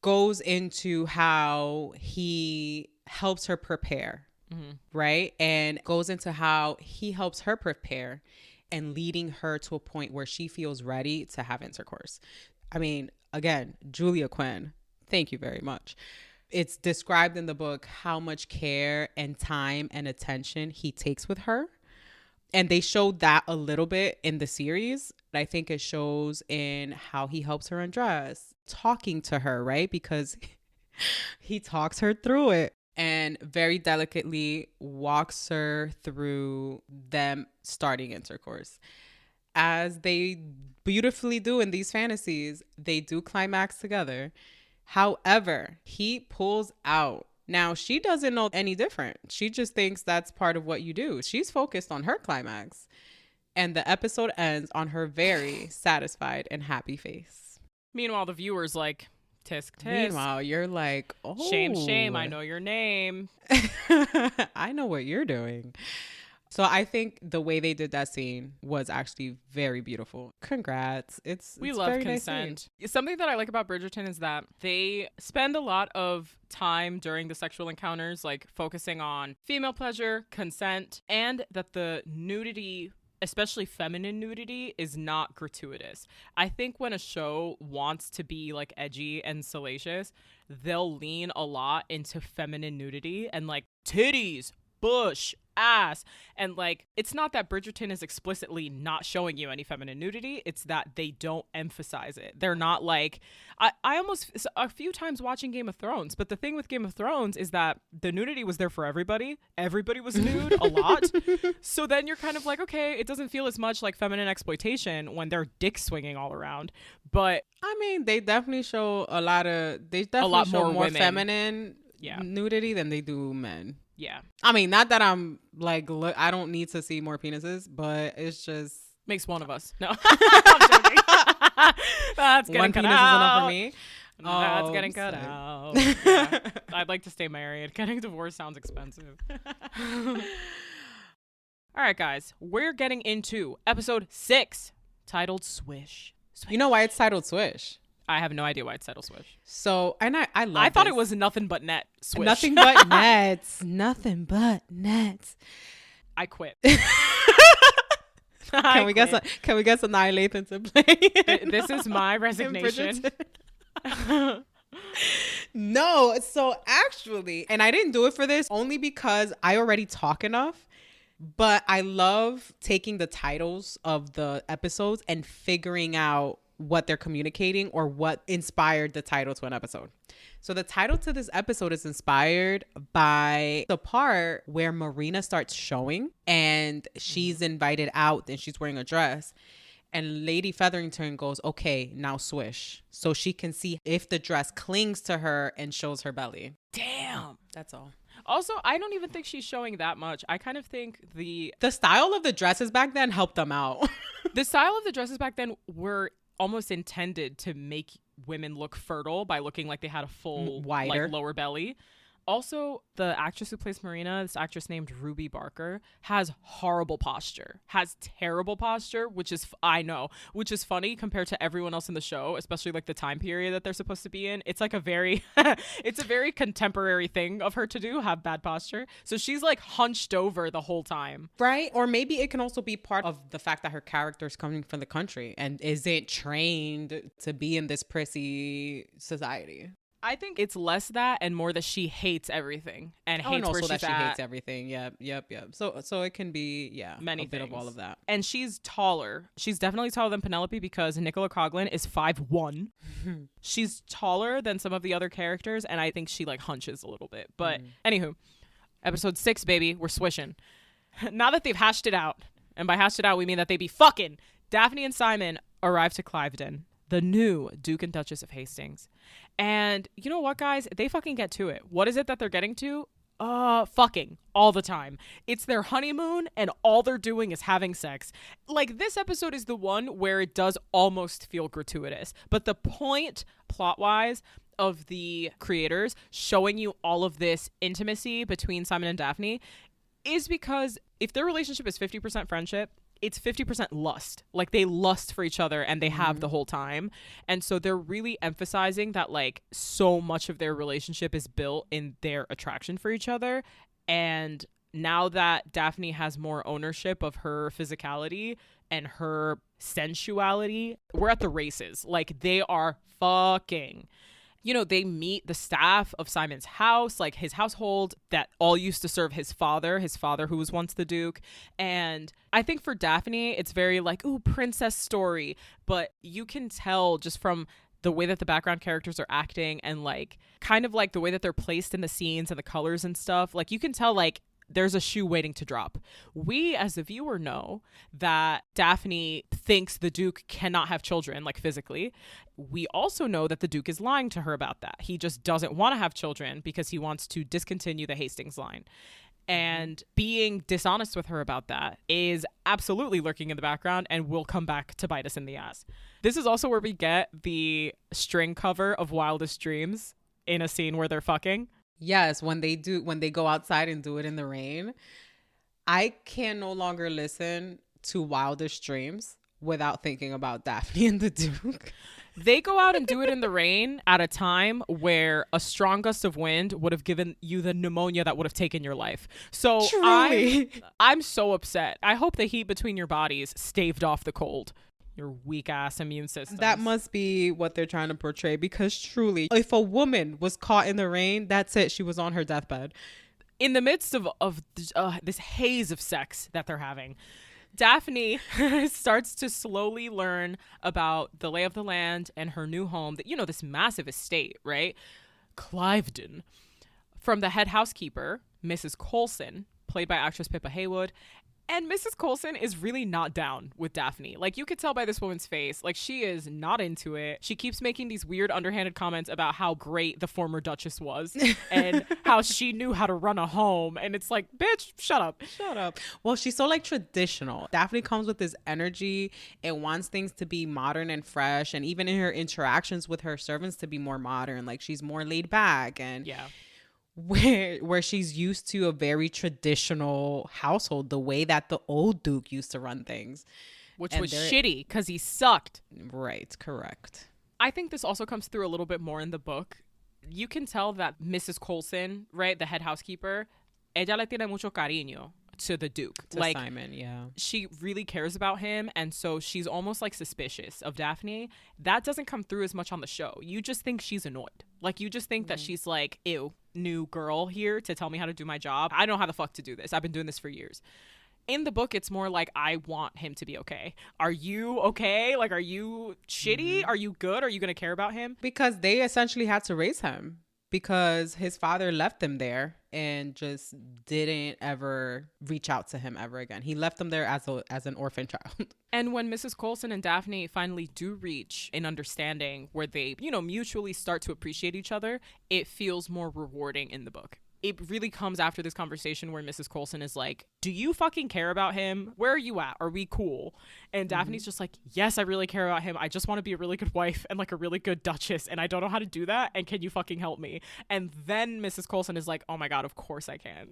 Goes into how he helps her prepare. Mm-hmm. Right? And goes into how he helps her prepare and leading her to a point where she feels ready to have intercourse. I mean, again, Julia Quinn, thank you very much. It's described in the book how much care and time and attention he takes with her. And they showed that a little bit in the series. I think it shows in how he helps her undress, talking to her, right? Because he talks her through it and very delicately walks her through them starting intercourse. As they beautifully do in these fantasies, they do climax together. However, he pulls out. Now, she doesn't know any different. She just thinks that's part of what you do. She's focused on her climax. And the episode ends on her very satisfied and happy face. Meanwhile, the viewer's like, tisk, tisk. Meanwhile, you're like, oh. Shame, shame. I know your name. I know what you're doing. So I think the way they did that scene was actually very beautiful. Congrats. We love very consent. Nice. Something that I like about Bridgerton is that they spend a lot of time during the sexual encounters, like focusing on female pleasure, consent, and that the nudity, especially feminine nudity, is not gratuitous. I think when a show wants to be like edgy and salacious, they'll lean a lot into feminine nudity and like titties, bush, ass, and like it's not that Bridgerton is explicitly not showing you any feminine nudity, it's that they don't emphasize it. They're not like I almost a few times watching Game of Thrones, but the thing with Game of Thrones is that the nudity was there for everybody was nude a lot, so then you're kind of like, okay, it doesn't feel as much like feminine exploitation when they're dick swinging all around. But I mean, they definitely show a lot more feminine nudity than they do men. Yeah. I mean, not that I'm like, look, I don't need to see more penises, but it's just makes one of us. No, I'm joking. That's getting one cut penis out. is enough for me. That's getting cut out. Yeah. I'd like to stay married. Getting divorced sounds expensive. All right, guys, we're getting into episode 6, titled Swish. You know why it's titled Swish? I have no idea why it's titled Swish. So, and I love I thought it was nothing but net Swish. Nothing but nets. Nothing but nets. I quit. Can we get some Nia Lathan to play? This is my resignation. No, so actually, and I didn't do it for this only because I already talk enough. But I love taking the titles of the episodes and figuring out what they're communicating or what inspired the title to an episode. So the title to this episode is inspired by the part where Marina starts showing and she's invited out and she's wearing a dress. And Lady Featherington goes, okay, now swish. So she can see if the dress clings to her and shows her belly. Damn. That's all. Also, I don't even think she's showing that much. I kind of think the style of the dresses back then helped them out. The style of the dresses back then were almost intended to make women look fertile by looking like they had a full wider lower belly. Also, the actress who plays Marina, this actress named Ruby Barker, has horrible posture, has terrible posture, which is funny compared to everyone else in the show, especially like the time period that they're supposed to be in. It's like a very contemporary thing of her to do, have bad posture. So she's like hunched over the whole time. Right? Or maybe it can also be part of the fact that her character is coming from the country and isn't trained to be in this prissy society. I think it's less that and more that she hates everything and hates where she's at. She hates everything. Yep. So it can be, many bit of all of that. And she's taller. She's definitely taller than Penelope because Nicola Coughlan is 5'1". She's taller than some of the other characters, and I think she like hunches a little bit. But anywho, episode 6, baby, we're swishing. Now that they've hashed it out, and by hashed it out we mean that they be fucking, Daphne and Simon arrive to Cliveden, the new Duke and Duchess of Hastings. And you know what, guys? They fucking get to it. What is it that they're getting to? Fucking all the time. It's their honeymoon and all they're doing is having sex. Like, this episode is the one where it does almost feel gratuitous. But the point, plot-wise, of the creators showing you all of this intimacy between Simon and Daphne is because if their relationship is 50% friendship, it's 50% lust. Like, they lust for each other and they have the whole time. And so they're really emphasizing that like so much of their relationship is built in their attraction for each other. And now that Daphne has more ownership of her physicality and her sensuality, we're at the races. Like, they are fucking. You know, they meet the staff of Simon's house, like his household that all used to serve his father who was once the Duke. And I think for Daphne, it's very like, ooh, princess story. But you can tell just from the way that the background characters are acting and like kind of like the way that they're placed in the scenes and the colors and stuff, like you can tell like there's a shoe waiting to drop. We as the viewer know that Daphne thinks the Duke cannot have children, like physically. We also know that the Duke is lying to her about that. He just doesn't want to have children because he wants to discontinue the Hastings line. And being dishonest with her about that is absolutely lurking in the background and will come back to bite us in the ass. This is also where we get the string cover of Wildest Dreams in a scene where they're fucking. Yes, when they go outside and do it in the rain, I can no longer listen to Wildest Dreams without thinking about Daphne and the Duke. They go out and do it in the rain at a time where a strong gust of wind would have given you the pneumonia that would have taken your life. So I'm so upset. I hope the heat between your bodies staved off the cold. Your weak ass immune system. That must be what they're trying to portray, because truly, if a woman was caught in the rain, that's it. She was on her deathbed. In the midst of this haze of sex that they're having, Daphne starts to slowly learn about the lay of the land and her new home, that, you know, this massive estate, right? Cliveden. From the head housekeeper, Mrs. Coulson, played by actress Pippa Haywood. And Mrs. Coulson is really not down with Daphne. Like, you could tell by this woman's face. Like, she is not into it. She keeps making these weird underhanded comments about how great the former Duchess was and how she knew how to run a home. And it's like, bitch, shut up. Shut up. Well, she's so, like, traditional. Daphne comes with this energy and wants things to be modern and fresh. And even in her interactions with her servants to be more modern. Like, she's more laid back. And yeah. Where she's used to a very traditional household, the way that the old Duke used to run things. Which was shitty because he sucked. Right, correct. I think this also comes through a little bit more in the book. You can tell that Mrs. Coulson, right, the head housekeeper, ella le tiene mucho cariño to the Duke. To like Simon, yeah. She really cares about him, and so she's almost like suspicious of Daphne. That doesn't come through as much on the show. You just think she's annoyed. Like, you just think that she's like, ew, new girl here to tell me how to do my job. I don't know how the fuck to do this. I've been doing this for years. In the book, it's more like, I want him to be okay. Are you okay? Like, are you shitty? Are you good? Are you going to care about him? Because they essentially had to raise him, because his father left him there and just didn't ever reach out to him ever again. He left him there as an orphan child. And when Mrs. Coulson and Daphne finally do reach an understanding where they, you know, mutually start to appreciate each other, it feels more rewarding in the book. It really comes after this conversation where Mrs. Coulson is like, do you fucking care about him? Where are you at? Are we cool? And Daphne's just like, yes, I really care about him. I just want to be a really good wife and like a really good Duchess. And I don't know how to do that. And can you fucking help me? And then Mrs. Coulson is like, oh my God, of course I can.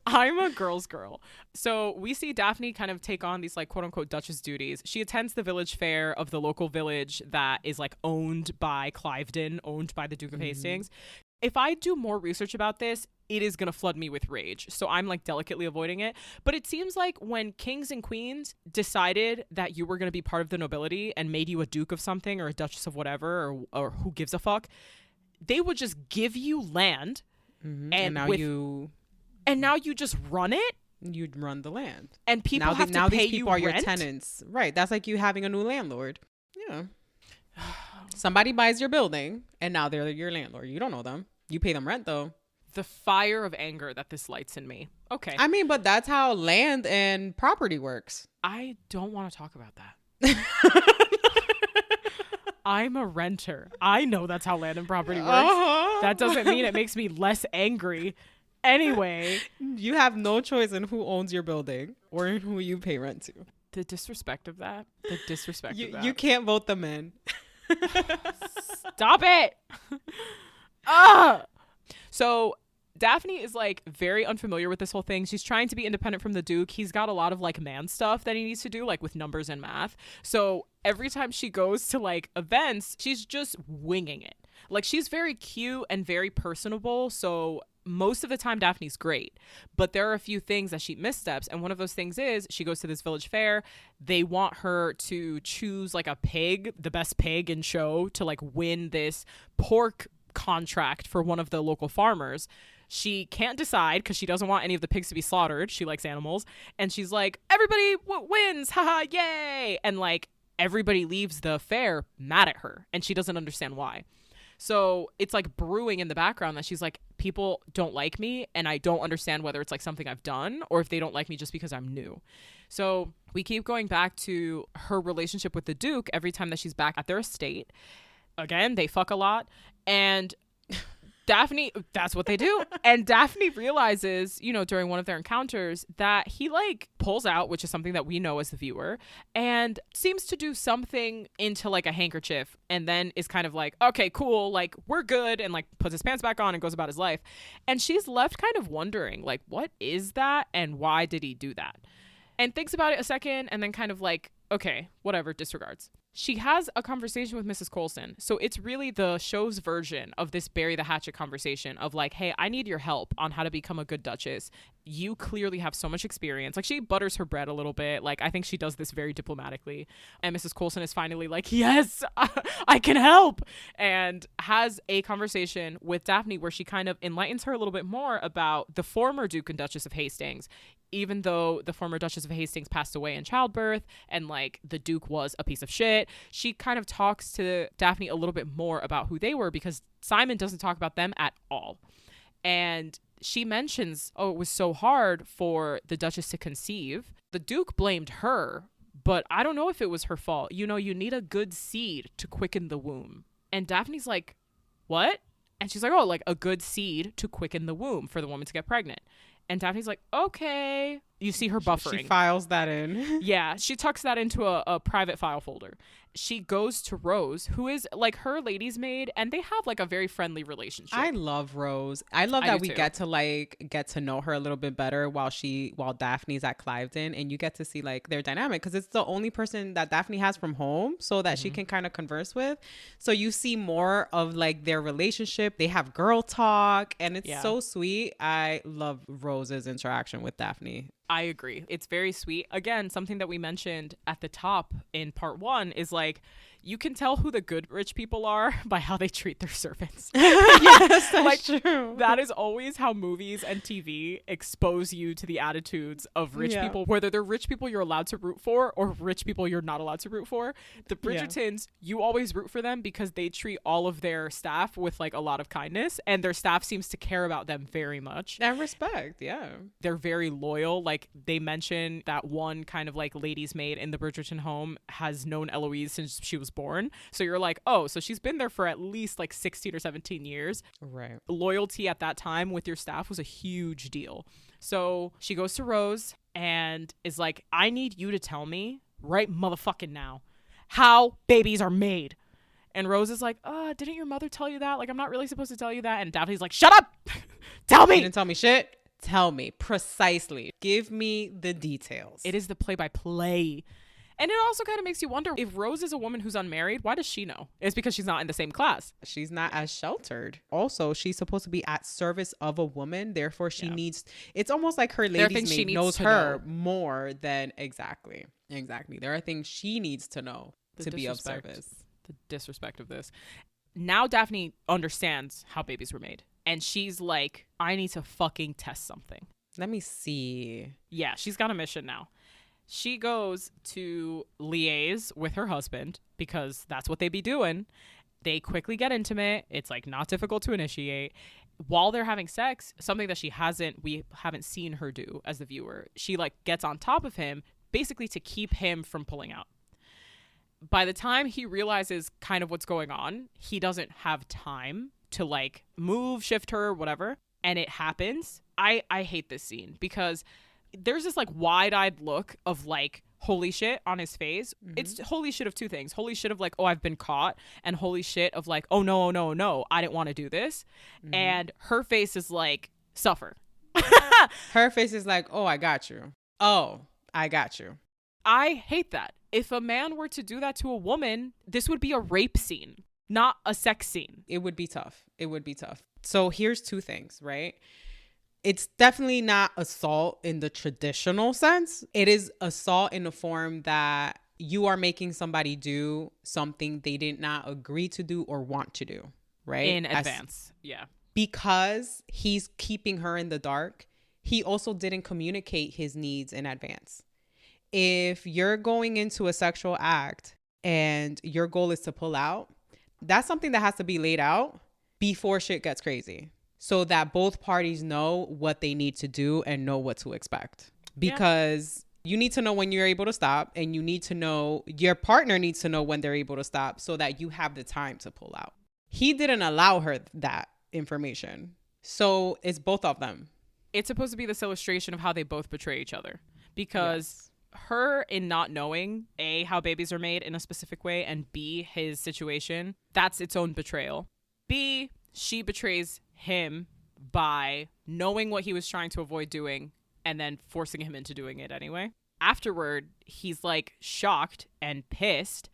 I'm a girl's girl. So we see Daphne kind of take on these like quote unquote Duchess duties. She attends the village fair of the local village that is like owned by Cliveden, owned by the Duke of Hastings. If I do more research about this, it is going to flood me with rage. So I'm like delicately avoiding it. But it seems like when kings and queens decided that you were going to be part of the nobility and made you a duke of something or a duchess of whatever, or who gives a fuck, they would just give you land. And now you just run it. You'd run the land. And people have to pay these people are rent? your tenants. Right. That's like you having a new landlord. Yeah. Somebody buys your building and now they're your landlord. You don't know them. You pay them rent, though. The fire of anger that this lights in me. Okay. I mean, but that's how land and property works. I don't want to talk about that. I'm a renter. I know that's how land and property works. That doesn't mean it makes me less angry. Anyway. You have no choice in who owns your building or in who you pay rent to. The disrespect of that. You can't vote them in. Stop it. So Daphne is like very unfamiliar with this whole thing. She's trying to be independent from the Duke. He's got a lot of like man stuff that he needs to do, like with numbers and math. So every time she goes to like events, she's just winging it. Like, she's very cute and very personable. So most of the time Daphne's great, but there are a few things that she missteps. And one of those things is she goes to this village fair. They want her to choose like a pig, the best pig in show, to like win this pork contract for one of the local farmers. She can't decide because she doesn't want any of the pigs to be slaughtered. She likes animals. And she's like, everybody wins. Haha, yay. And like, everybody leaves the affair mad at her, and she doesn't understand why. So it's like brewing in the background that she's like, people don't like me, and I don't understand whether it's like something I've done or if they don't like me just because I'm new. So we keep going back to her relationship with the Duke every time that she's back at their estate. Again, they fuck a lot. And Daphne, that's what they do. And Daphne realizes, you know, during one of their encounters that he like pulls out, which is something that we know as the viewer, and seems to do something into like a handkerchief, and then is kind of like, okay, cool, like we're good, and like puts his pants back on and goes about his life. And she's left kind of wondering, like, what is that and why did he do that? And thinks about it a second and then kind of like, okay, whatever, disregards. She has a conversation with Mrs. Coulson. So it's really the show's version of this bury the hatchet conversation of like, hey, I need your help on how to become a good Duchess. You clearly have so much experience. Like, she butters her bread a little bit. Like, I think she does this very diplomatically. And Mrs. Coulson is finally like, yes, I can help. And has a conversation with Daphne where she kind of enlightens her a little bit more about the former Duke and Duchess of Hastings. Even though the former Duchess of Hastings passed away in childbirth and like the Duke was a piece of shit, she kind of talks to Daphne a little bit more about who they were, because Simon doesn't talk about them at all. And she mentions, oh, it was so hard for the Duchess to conceive. The Duke blamed her, but I don't know if it was her fault. You know, you need a good seed to quicken the womb. And Daphne's like, what? And she's like, oh, like a good seed to quicken the womb for the woman to get pregnant. And Daphne's like, okay. You see her buffering. She files that in. Yeah, she tucks that into a private file folder. She goes to Rose, who is like her lady's maid, and they have like a very friendly relationship. I love Rose. I love that we get to know her a little bit better while Daphne's at Cliveden, and you get to see like their dynamic, because it's the only person that Daphne has from home, so that she can kind of converse with. So you see more of like their relationship. They have girl talk, and it's so sweet. I love Rose's interaction with Daphne. I agree. It's very sweet. Again, something that we mentioned at the top in part 1 is like, you can tell who the good rich people are by how they treat their servants. Yes, that's like, true. That is always how movies and TV expose you to the attitudes of rich people, whether they're rich people you're allowed to root for or rich people you're not allowed to root for. The Bridgertons, you always root for them because they treat all of their staff with like a lot of kindness, and their staff seems to care about them very much. And respect, yeah. They're very loyal. Like, they mention that one kind of like lady's maid in the Bridgerton home has known Eloise since she was born. So you're like, oh, so she's been there for at least like 16 or 17 years. Right. Loyalty at that time with your staff was a huge deal. So she goes to Rose and is like, I need you to tell me right motherfucking now how babies are made. And Rose is like, didn't your mother tell you that? Like, I'm not really supposed to tell you that. And Daphne's like, shut up. Tell me. You didn't tell me shit. Tell me precisely. Give me the details. It is the play-by-play. And it also kind of makes you wonder, if Rose is a woman who's unmarried, why does she know? It's because she's not in the same class. She's not as sheltered. Also, she's supposed to be at service of a woman. Therefore, she needs, it's almost like her lady's maid knows her more than exactly. There are things she needs to know to be of service. The disrespect of this. Now Daphne understands how babies were made. And she's like, I need to fucking test something. Let me see. Yeah, she's got a mission now. She goes to liaise with her husband because that's what they be doing. They quickly get intimate. It's like not difficult to initiate. While they're having sex, something that we haven't seen her do as the viewer, she like gets on top of him basically to keep him from pulling out. By the time he realizes kind of what's going on, he doesn't have time to like move, shift her, whatever. And it happens. I hate this scene because there's this like wide-eyed look of like holy shit on his face. Mm-hmm. It's holy shit of two things. Holy shit of like, oh, I've been caught, and holy shit of like, oh no, I didn't want to do this. Mm-hmm. And her face is like, suffer. Her face is like, oh, I got you. Oh, I got you. I hate that. If a man were to do that to a woman, this would be a rape scene, not a sex scene. It would be tough. So here's two things, right? It's definitely not assault in the traditional sense. It is assault in the form that you are making somebody do something they did not agree to do or want to do, right? In advance. Yeah. Because he's keeping her in the dark, he also didn't communicate his needs in advance. If you're going into a sexual act and your goal is to pull out, that's something that has to be laid out before shit gets crazy, so that both parties know what they need to do and know what to expect. Because you need to know when you're able to stop, and you need to know, your partner needs to know when they're able to stop, so that you have the time to pull out. He didn't allow her that information. So it's both of them. It's supposed to be this illustration of how they both betray each other, because her, in not knowing A, how babies are made in a specific way, and B, his situation, that's its own betrayal. B, she betrays him by knowing what he was trying to avoid doing and then forcing him into doing it anyway. Afterward, he's like shocked and pissed,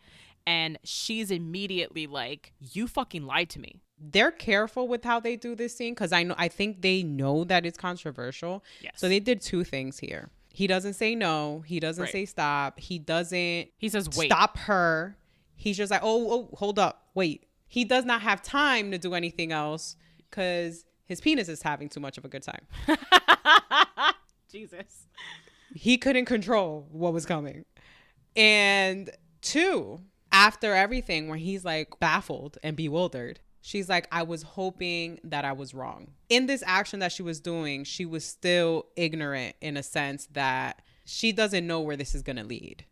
and she's immediately like, you fucking lied to me. They're careful with how they do this scene, because I think they know that it's controversial. Yes. So they did two things here. He doesn't say no. He doesn't say stop. He says wait. Stop her. He's just like, oh, hold up, wait. He does not have time to do anything else because his penis is having too much of a good time. Jesus. He couldn't control what was coming. And two, after everything, when he's like baffled and bewildered, she's like, I was hoping that I was wrong. In this action that she was doing, she was still ignorant in a sense that she doesn't know where this is going to lead.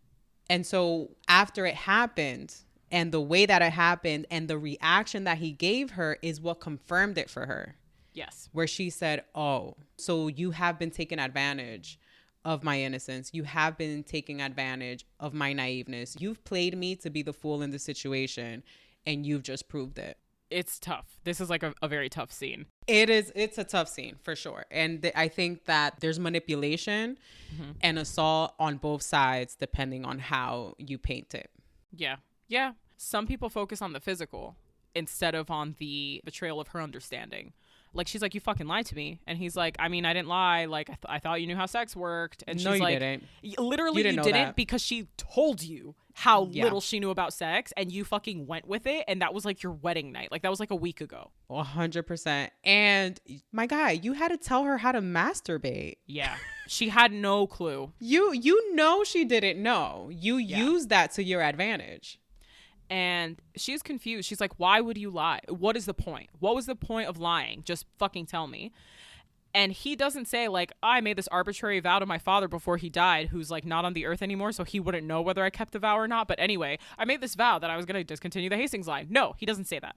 And so after it happened, and the way that it happened and the reaction that he gave her is what confirmed it for her. Yes. Where she said, oh, so you have been taking advantage of my innocence. You have been taking advantage of my naiveness. You've played me to be the fool in the situation, and you've just proved it. It's tough. This is like a very tough scene. It is. It's a tough scene for sure. And I think that there's manipulation and assault on both sides, depending on how you paint it. Yeah. Yeah. Some people focus on the physical instead of on the betrayal of her understanding. Like, she's like, you fucking lied to me. And he's like, I mean, I didn't lie. Like, I thought you knew how sex worked. And no, she's you like, didn't. Literally, you didn't because she told you how little she knew about sex, and you fucking went with it. And that was like your wedding night. Like, that was like a week ago. 100%. And my guy, you had to tell her how to masturbate. Yeah. She had no clue. You know she didn't know. You used that to your advantage. And she's confused. She's like, why would you lie? What is the point? What was the point of lying? Just fucking tell me. And he doesn't say like, I made this arbitrary vow to my father before he died, who's like not on the earth anymore, so he wouldn't know whether I kept the vow or not. But anyway, I made this vow that I was going to discontinue the Hastings line. No, he doesn't say that.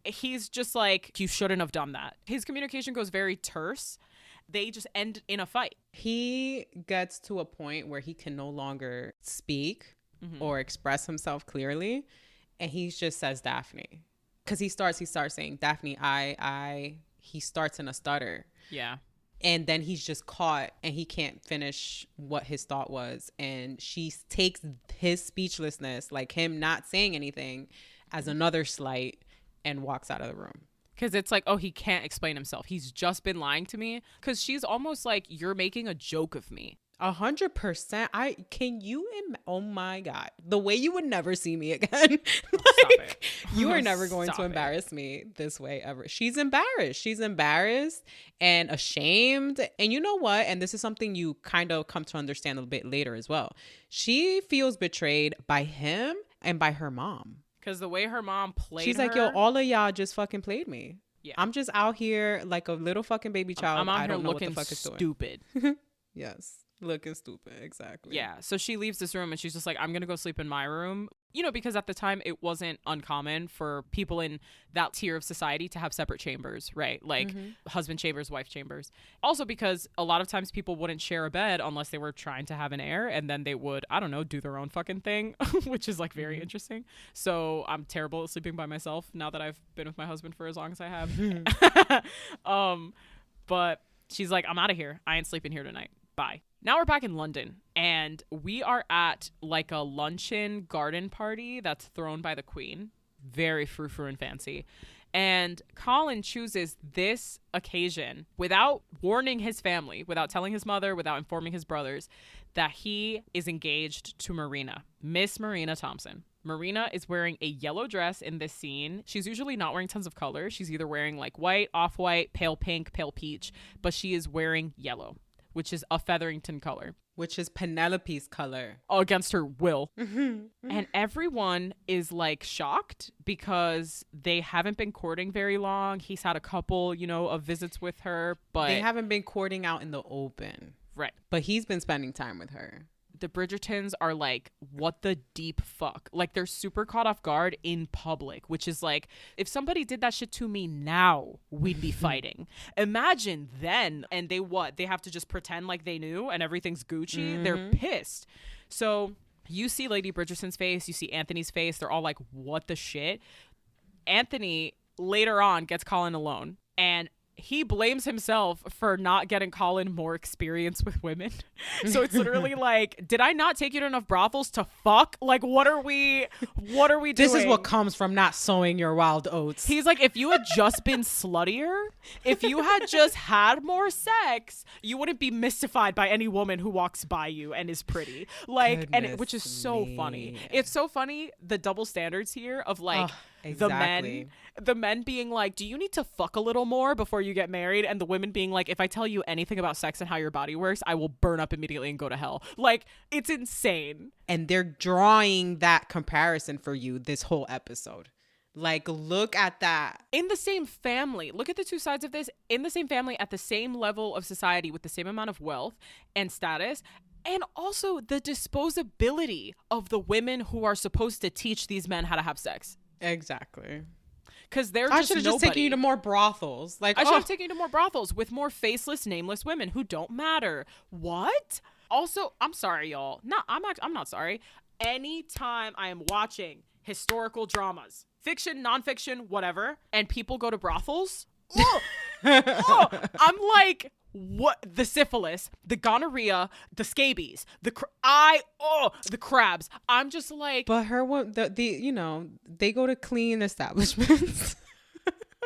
He's just like, you shouldn't have done that. His communication goes very terse. They just end in a fight. He gets to a point where he can no longer speak or express himself clearly. And he just says Daphne, because he starts saying Daphne, he starts in a stutter. Yeah. And then he's just caught and he can't finish what his thought was. And she takes his speechlessness, like him not saying anything, as another slight and walks out of the room. Because it's like, oh, he can't explain himself. He's just been lying to me. Because she's almost like, you're making a joke of me. 100%. Oh my God. The way you would never see me again. Stop it. You are never going to embarrass me this way ever. She's embarrassed and ashamed. And you know what? And this is something you kind of come to understand a bit later as well. She feels betrayed by him and by her mom. Because the way her mom played She's her, like, yo, all of y'all just fucking played me. Yeah. I'm just out here like a little fucking baby child. I'm out I don't here know what the looking fuck is doing. stupid. Yes. Looking stupid. Exactly. Yeah. So she leaves this room and she's just like, I'm going to go sleep in my room. You know, because at the time it wasn't uncommon for people in that tier of society to have separate chambers, right? Like husband chambers, wife chambers. Also because a lot of times people wouldn't share a bed unless they were trying to have an heir, and then they would, I don't know, do their own fucking thing, which is like very interesting. So I'm terrible at sleeping by myself now that I've been with my husband for as long as I have. But she's like, I'm out of here. I ain't sleeping here tonight. Bye. Now we're back in London, and we are at like a luncheon garden party that's thrown by the Queen. Very frou-frou and fancy. And Colin chooses this occasion without warning his family, without telling his mother, without informing his brothers, that he is engaged to Marina, Miss Marina Thompson. Marina is wearing a yellow dress in this scene. She's usually not wearing tons of color. She's either wearing like white, off-white, pale pink, pale peach, but she is wearing yellow, which is a Featherington color. which is Penelope's color. Against her will. And everyone is like shocked because they haven't been courting very long. He's had a couple, you know, of visits with her, but they haven't been courting out in the open. Right. But he's been spending time with her. The Bridgertons are like, what the deep fuck? Like, they're super caught off guard in public, which is like, if somebody did that shit to me now, we'd be fighting. Imagine then. And they have to just pretend like they knew and everything's Gucci. They're pissed. So you see Lady Bridgerton's face, you see Anthony's face. They're all like, what the shit? Anthony later on gets Colin alone, and he blames himself for not getting Colin more experience with women. So it's literally like, did I not take you to enough brothels to fuck? Like, what are we doing? This is what comes from not sowing your wild oats. He's like, if you had just been sluttier, if you had just had more sex, you wouldn't be mystified by any woman who walks by you and is pretty. Like, which is so funny. It's so funny, the double standards here of like, exactly. the men being like, do you need to fuck a little more before you get married? And the women being like, if I tell you anything about sex and how your body works, I will burn up immediately and go to hell. Like, it's insane. And they're drawing that comparison for you this whole episode. Like, look at that. In the same family, look at the two sides of this. In the same family, at the same level of society, with the same amount of wealth and status, and also the disposability of the women who are supposed to teach these men how to have sex. Exactly. Because they're I just should have just taken you to more brothels. Like, I should have taken you to more brothels with more faceless, nameless women who don't matter. What? Also, I'm sorry, y'all. No, I'm not sorry. Anytime I am watching historical dramas, fiction, nonfiction, whatever, and people go to brothels, I'm like, what? The syphilis, the gonorrhea, the scabies, the crabs. I'm just like, but you know, they go to clean establishments.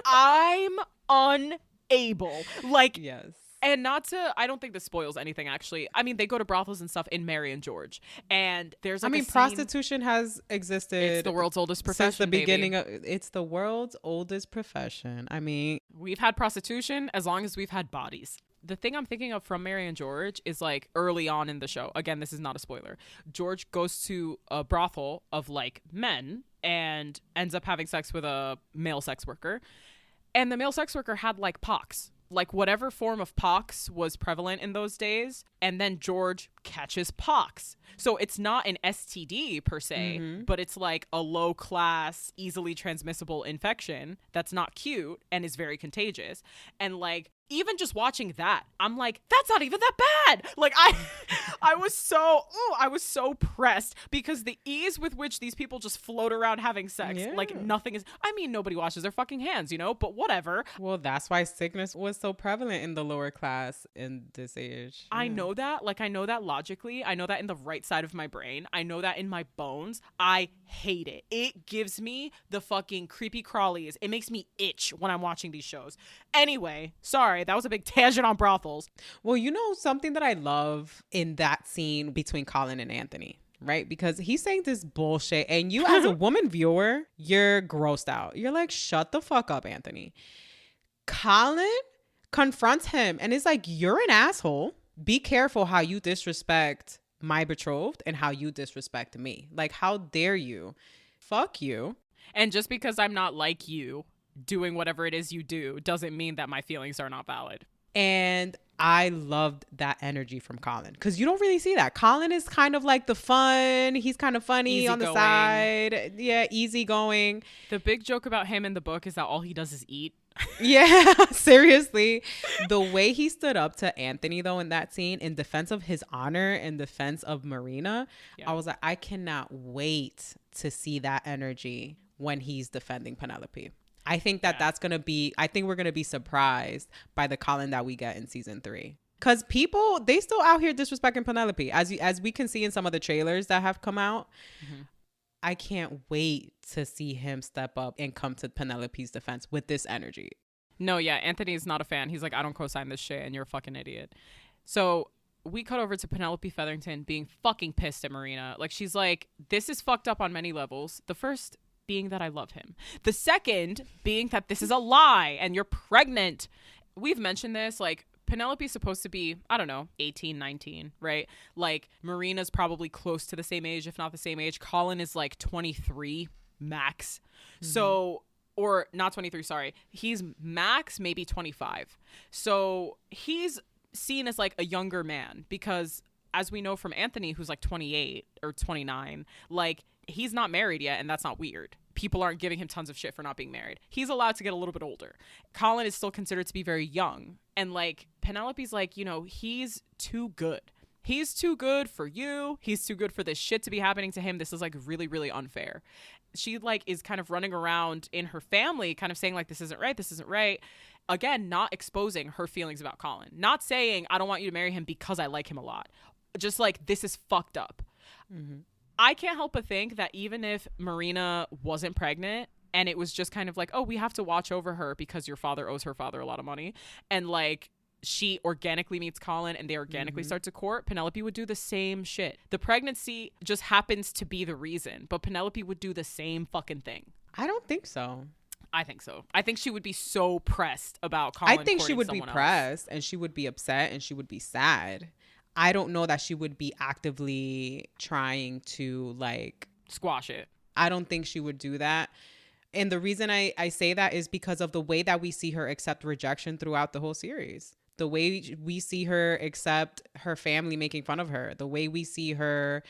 I'm unable. Like, yes. And I don't think this spoils anything, actually. I mean, they go to brothels and stuff in Mary and George. And there's like, prostitution has existed. It's the world's oldest profession, since the beginning it's the world's oldest profession. I mean, we've had prostitution as long as we've had bodies. The thing I'm thinking of from Mary and George is like early on in the show. Again, this is not a spoiler. George goes to a brothel of like men and ends up having sex with a male sex worker. And the male sex worker had like pox. Like whatever form of pox was prevalent in those days, and then George catches pox. So it's not an STD per se, but it's like a low class, easily transmissible infection that's not cute and is very contagious. And like, even just watching that, I'm like, that's not even that bad. Like I was so pressed because the ease with which these people just float around having sex, like nothing is, I mean, nobody washes their fucking hands, you know, but whatever. Well, that's why sickness was so prevalent in the lower class in this age. I know that, like, I know that logically. I know that in the right side of my brain. I know that in my bones. I hate it. It gives me the fucking creepy crawlies. It makes me itch when I'm watching these shows. Anyway, sorry, that was a big tangent on brothels. Well, you know, something that I love in that scene between Colin and Anthony, right? Because he's saying this bullshit and you as a woman viewer, you're grossed out. You're like, shut the fuck up, Anthony. Colin confronts him and is like, you're an asshole. Be careful how you disrespect my betrothed and how you disrespect me. Like, how dare you? Fuck you. And just because I'm not like you doing whatever it is you do doesn't mean that my feelings are not valid. And I loved that energy from Colin because you don't really see that. Colin is kind of like the fun. He's kind of funny on the side. Yeah, easygoing. The big joke about him in the book is that all he does is eat. Yeah, seriously. The way he stood up to Anthony, though, in that scene, in defense of his honor, in defense of Marina, I was like, I cannot wait to see that energy when he's defending Penelope. I think that's going to be, I think we're going to be surprised by the Colin that we get in season 3. Because people, they still out here disrespecting Penelope. As we can see in some of the trailers that have come out. Mm-hmm. I can't wait to see him step up and come to Penelope's defense with this energy. No, yeah, Anthony's not a fan. He's like, I don't co-sign this shit and you're a fucking idiot. So we cut over to Penelope Featherington being fucking pissed at Marina. Like, she's like, this is fucked up on many levels. The first being that I love him. The second being that this is a lie and you're pregnant. We've mentioned this, like, Penelope's supposed to be, I don't know, 18, 19, right? Like, Marina's probably close to the same age, if not the same age. Colin is like 23 max. So, or not 23, sorry. He's max maybe 25. So he's seen as like a younger man because, as we know from Anthony, who's like 28 or 29, like, he's not married yet, and that's not weird. People aren't giving him tons of shit for not being married. He's allowed to get a little bit older. Colin is still considered to be very young. And like, Penelope's like, you know, he's too good. He's too good for you. He's too good for this shit to be happening to him. This is like really, really unfair. She like is kind of running around in her family, kind of saying like, this isn't right. This isn't right. Again, not exposing her feelings about Colin. Not saying, I don't want you to marry him because I like him a lot. Just like, this is fucked up. Mm-hmm. I can't help but think that even if Marina wasn't pregnant and it was just kind of like, oh, we have to watch over her because your father owes her father a lot of money, and like she organically meets Colin and they organically start to court, Penelope would do the same shit. The pregnancy just happens to be the reason, but Penelope would do the same fucking thing. I don't think so. I think so. I think she would be so pressed about Colin. I think she would be pressed and she would be upset and she would be sad. I don't know that she would be actively trying to like squash it. I don't think she would do that. And the reason I say that is because of the way that we see her accept rejection throughout the whole series. The way we see her accept her family making fun of her. The way we see her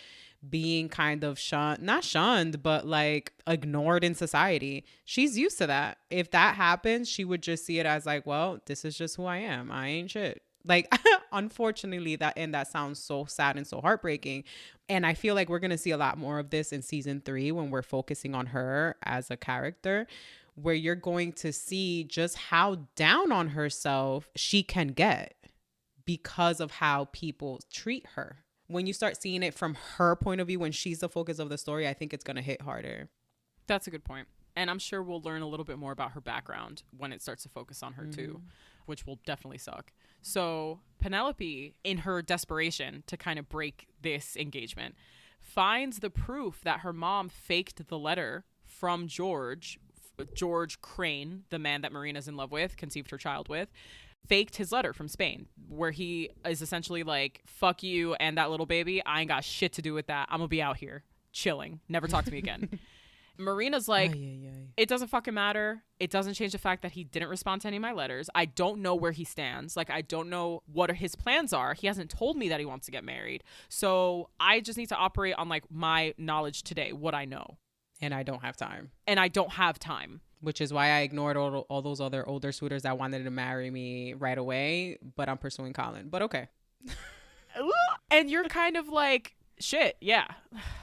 being kind of not shunned, but like ignored in society. She's used to that. If that happens, she would just see it as like, well, this is just who I am. I ain't shit. Like, unfortunately, that sounds so sad and so heartbreaking. And I feel like we're going to see a lot more of this in season 3 when we're focusing on her as a character, where you're going to see just how down on herself she can get because of how people treat her. When you start seeing it from her point of view, when she's the focus of the story, I think it's going to hit harder. That's a good point. And I'm sure we'll learn a little bit more about her background when it starts to focus on her too, which will definitely suck. So Penelope, in her desperation to kind of break this engagement, finds the proof that her mom faked the letter from George Crane, the man that Marina's in love with, conceived her child with, faked his letter from Spain, where he is essentially like, fuck you and that little baby. I ain't got shit to do with that. I'm gonna be out here chilling. Never talk to me again. Marina's like, it doesn't fucking matter. It doesn't change the fact that he didn't respond to any of my letters. I don't know where he stands. Like, I don't know what his plans are. He hasn't told me that he wants to get married. So I just need to operate on like my knowledge today, what I know. And I don't have time. Which is why I ignored all those other older suitors that wanted to marry me right away. But I'm pursuing Colin. But okay. And you're kind of like, shit, yeah,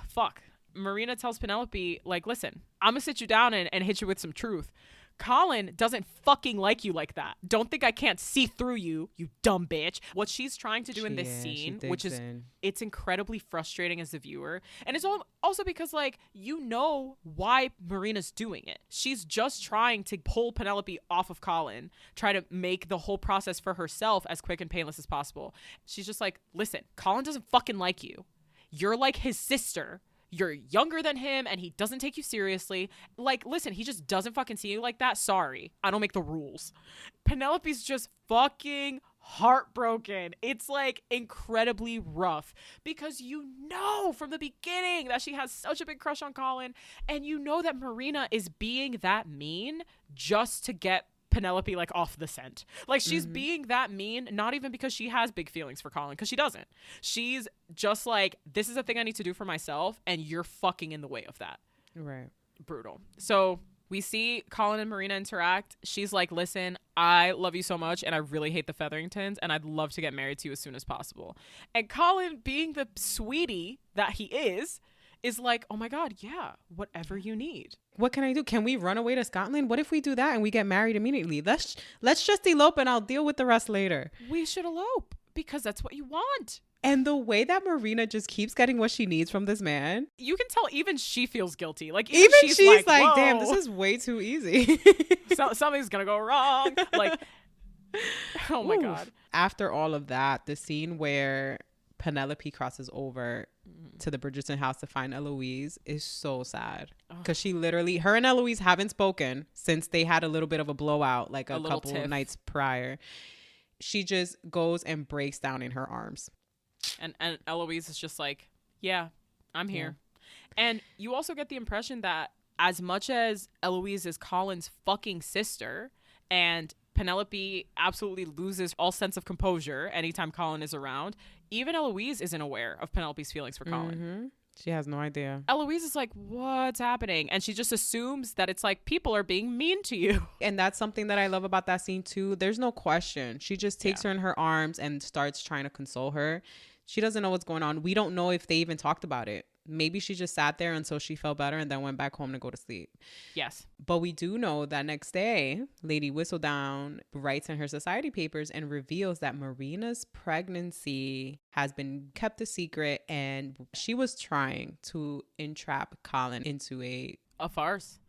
fuck. Marina tells Penelope, like, listen, I'm gonna sit you down and hit you with some truth. Colin doesn't fucking like you like that. Don't think I can't see through you, you dumb bitch. What she's trying to do in this scene, which is, it's incredibly frustrating as the viewer. And it's also because, like, you know why Marina's doing it. She's just trying to pull Penelope off of Colin, try to make the whole process for herself as quick and painless as possible. She's just like, listen, Colin doesn't fucking like you. You're like his sister. You're younger than him and he doesn't take you seriously. Like, listen, he just doesn't fucking see you like that. Sorry, I don't make the rules. Penelope's just fucking heartbroken. It's like incredibly rough because you know from the beginning that she has such a big crush on Colin, and you know that Marina is being that mean just to get Penelope like off the scent. Like, she's being that mean, not even because she has big feelings for Colin, because she doesn't. She's just like, this is a thing I need to do for myself and you're fucking in the way of that. Right. Brutal. So we see Colin and Marina interact. She's like, listen, I love you so much and I really hate the Featheringtons and I'd love to get married to you as soon as possible. And Colin, being the sweetie that he is like, oh my God, yeah, whatever you need. What can I do? Can we run away to Scotland? What if we do that and we get married immediately? Let's just elope and I'll deal with the rest later. We should elope because that's what you want. And the way that Marina just keeps getting what she needs from this man. You can tell even she feels guilty. Like, even she's like, damn, this is way too easy. Something's going to go wrong. Like, oh my God. After all of that, the scene where Penelope crosses over to the Bridgerton house to find Eloise is so sad because she literally, her and Eloise haven't spoken since they had a little bit of a blowout like a couple of nights prior. she just goes and breaks down in her arms. And Eloise is just like, yeah, I'm here. Yeah. And you also get the impression that as much as Eloise is Colin's fucking sister, and Penelope absolutely loses all sense of composure anytime Colin is around, even Eloise isn't aware of Penelope's feelings for Colin. Mm-hmm. She has no idea. Eloise is like, what's happening? And she just assumes that it's like, people are being mean to you. And that's something that I love about that scene too. There's no question. She just takes her in her arms and starts trying to console her. She doesn't know what's going on. We don't know if they even talked about it. Maybe she just sat there until she felt better and then went back home to go to sleep. Yes. But we do know that next day, Lady Whistledown writes in her society papers and reveals that Marina's pregnancy has been kept a secret, and she was trying to entrap Colin into a farce.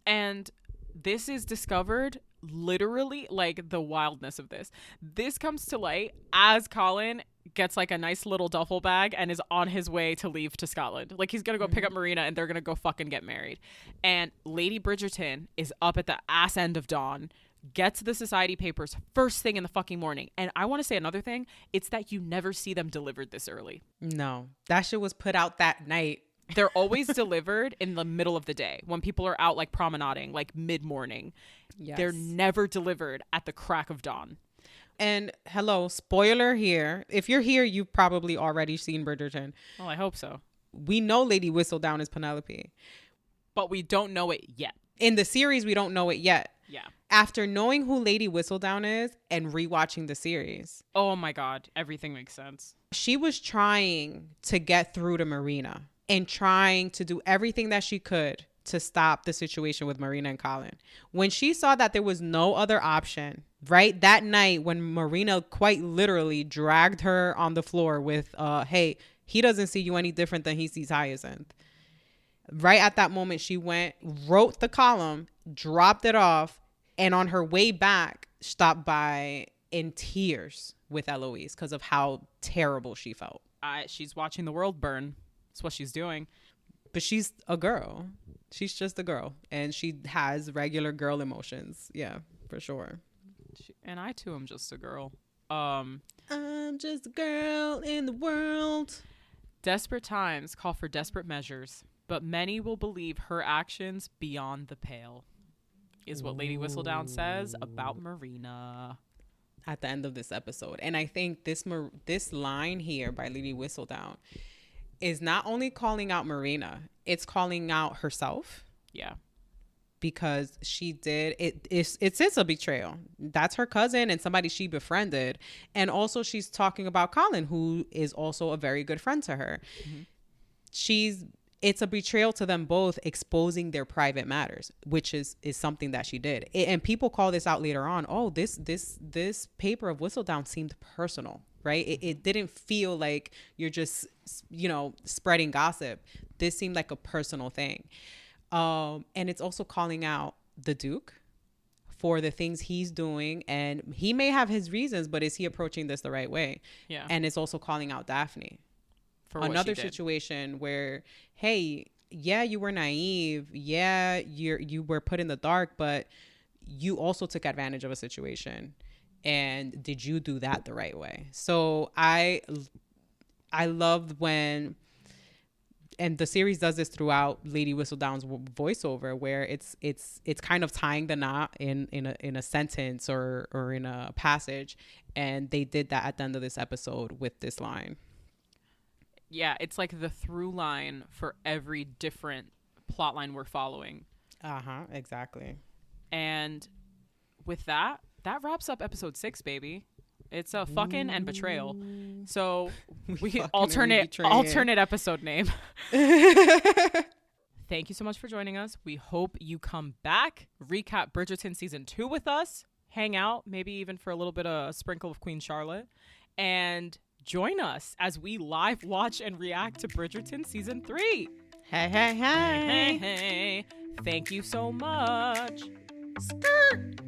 And this is discovered literally, like, the wildness of this. This comes to light as Colin gets like a nice little duffel bag and is on his way to leave to Scotland. Like, he's gonna go pick up Marina and they're gonna go fucking get married. And Lady Bridgerton is up at the ass end of dawn, gets the society papers first thing in the fucking morning. And I want to say another thing, it's that you never see them delivered this early. No, that shit was put out that night. They're always delivered in the middle of the day when people are out like promenading, like mid-morning. Yes. They're never delivered at the crack of dawn. And hello, spoiler here. If you're here, you've probably already seen Bridgerton. Well, I hope so. We know Lady Whistledown is Penelope. But we don't know it yet. In the series, we don't know it yet. Yeah. After knowing who Lady Whistledown is and rewatching the series. Oh my God. Everything makes sense. She was trying to get through to Marina and trying to do everything that she could to stop the situation with Marina and Colin. When she saw that there was no other option, right, that night when Marina quite literally dragged her on the floor with, hey, he doesn't see you any different than he sees Hyacinth. Right at that moment, she went, wrote the column, dropped it off, and on her way back, stopped by in tears with Eloise because of how terrible she felt. She's watching the world burn. That's what she's doing. But she's a girl. She's just a girl. And she has regular girl emotions. Yeah, for sure. And I, too, am just a girl. I'm just a girl in the world. Desperate times call for desperate measures, but many will believe her actions beyond the pale, is what Lady Whistledown says about Marina. At the end of this episode. And I think this line here by Lady Whistledown is not only calling out Marina, it's calling out herself. Yeah. Because she did, it's a betrayal. That's her cousin and somebody she befriended. And also she's talking about Colin, who is also a very good friend to her. Mm-hmm. It's a betrayal to them both, exposing their private matters, which is something that she did. And people call this out later on. Oh, this paper of Whistledown seemed personal. Right? It didn't feel like you're just, spreading gossip. This seemed like a personal thing. And it's also calling out the Duke for the things he's doing. And he may have his reasons, but is he approaching this the right way? Yeah. And it's also calling out Daphne. For another situation where, hey, yeah, you were naive. Yeah, you were put in the dark, but you also took advantage of a situation. And did you do that the right way? So I loved when, and the series does this throughout Lady Whistledown's voiceover, where it's kind of tying the knot in a sentence or in a passage, and they did that at the end of this episode with this line. Yeah, it's like the through line for every different plot line we're following. Exactly. And with that wraps up episode 6, baby. It's a fucking and betrayal. So we alternate episode name. Thank you so much for joining us. We hope you come back, recap Bridgerton season 2 with us, hang out, maybe even for a little bit of a sprinkle of Queen Charlotte, and join us as we live watch and react to Bridgerton season 3. Hey. Thank you so much. Skirt.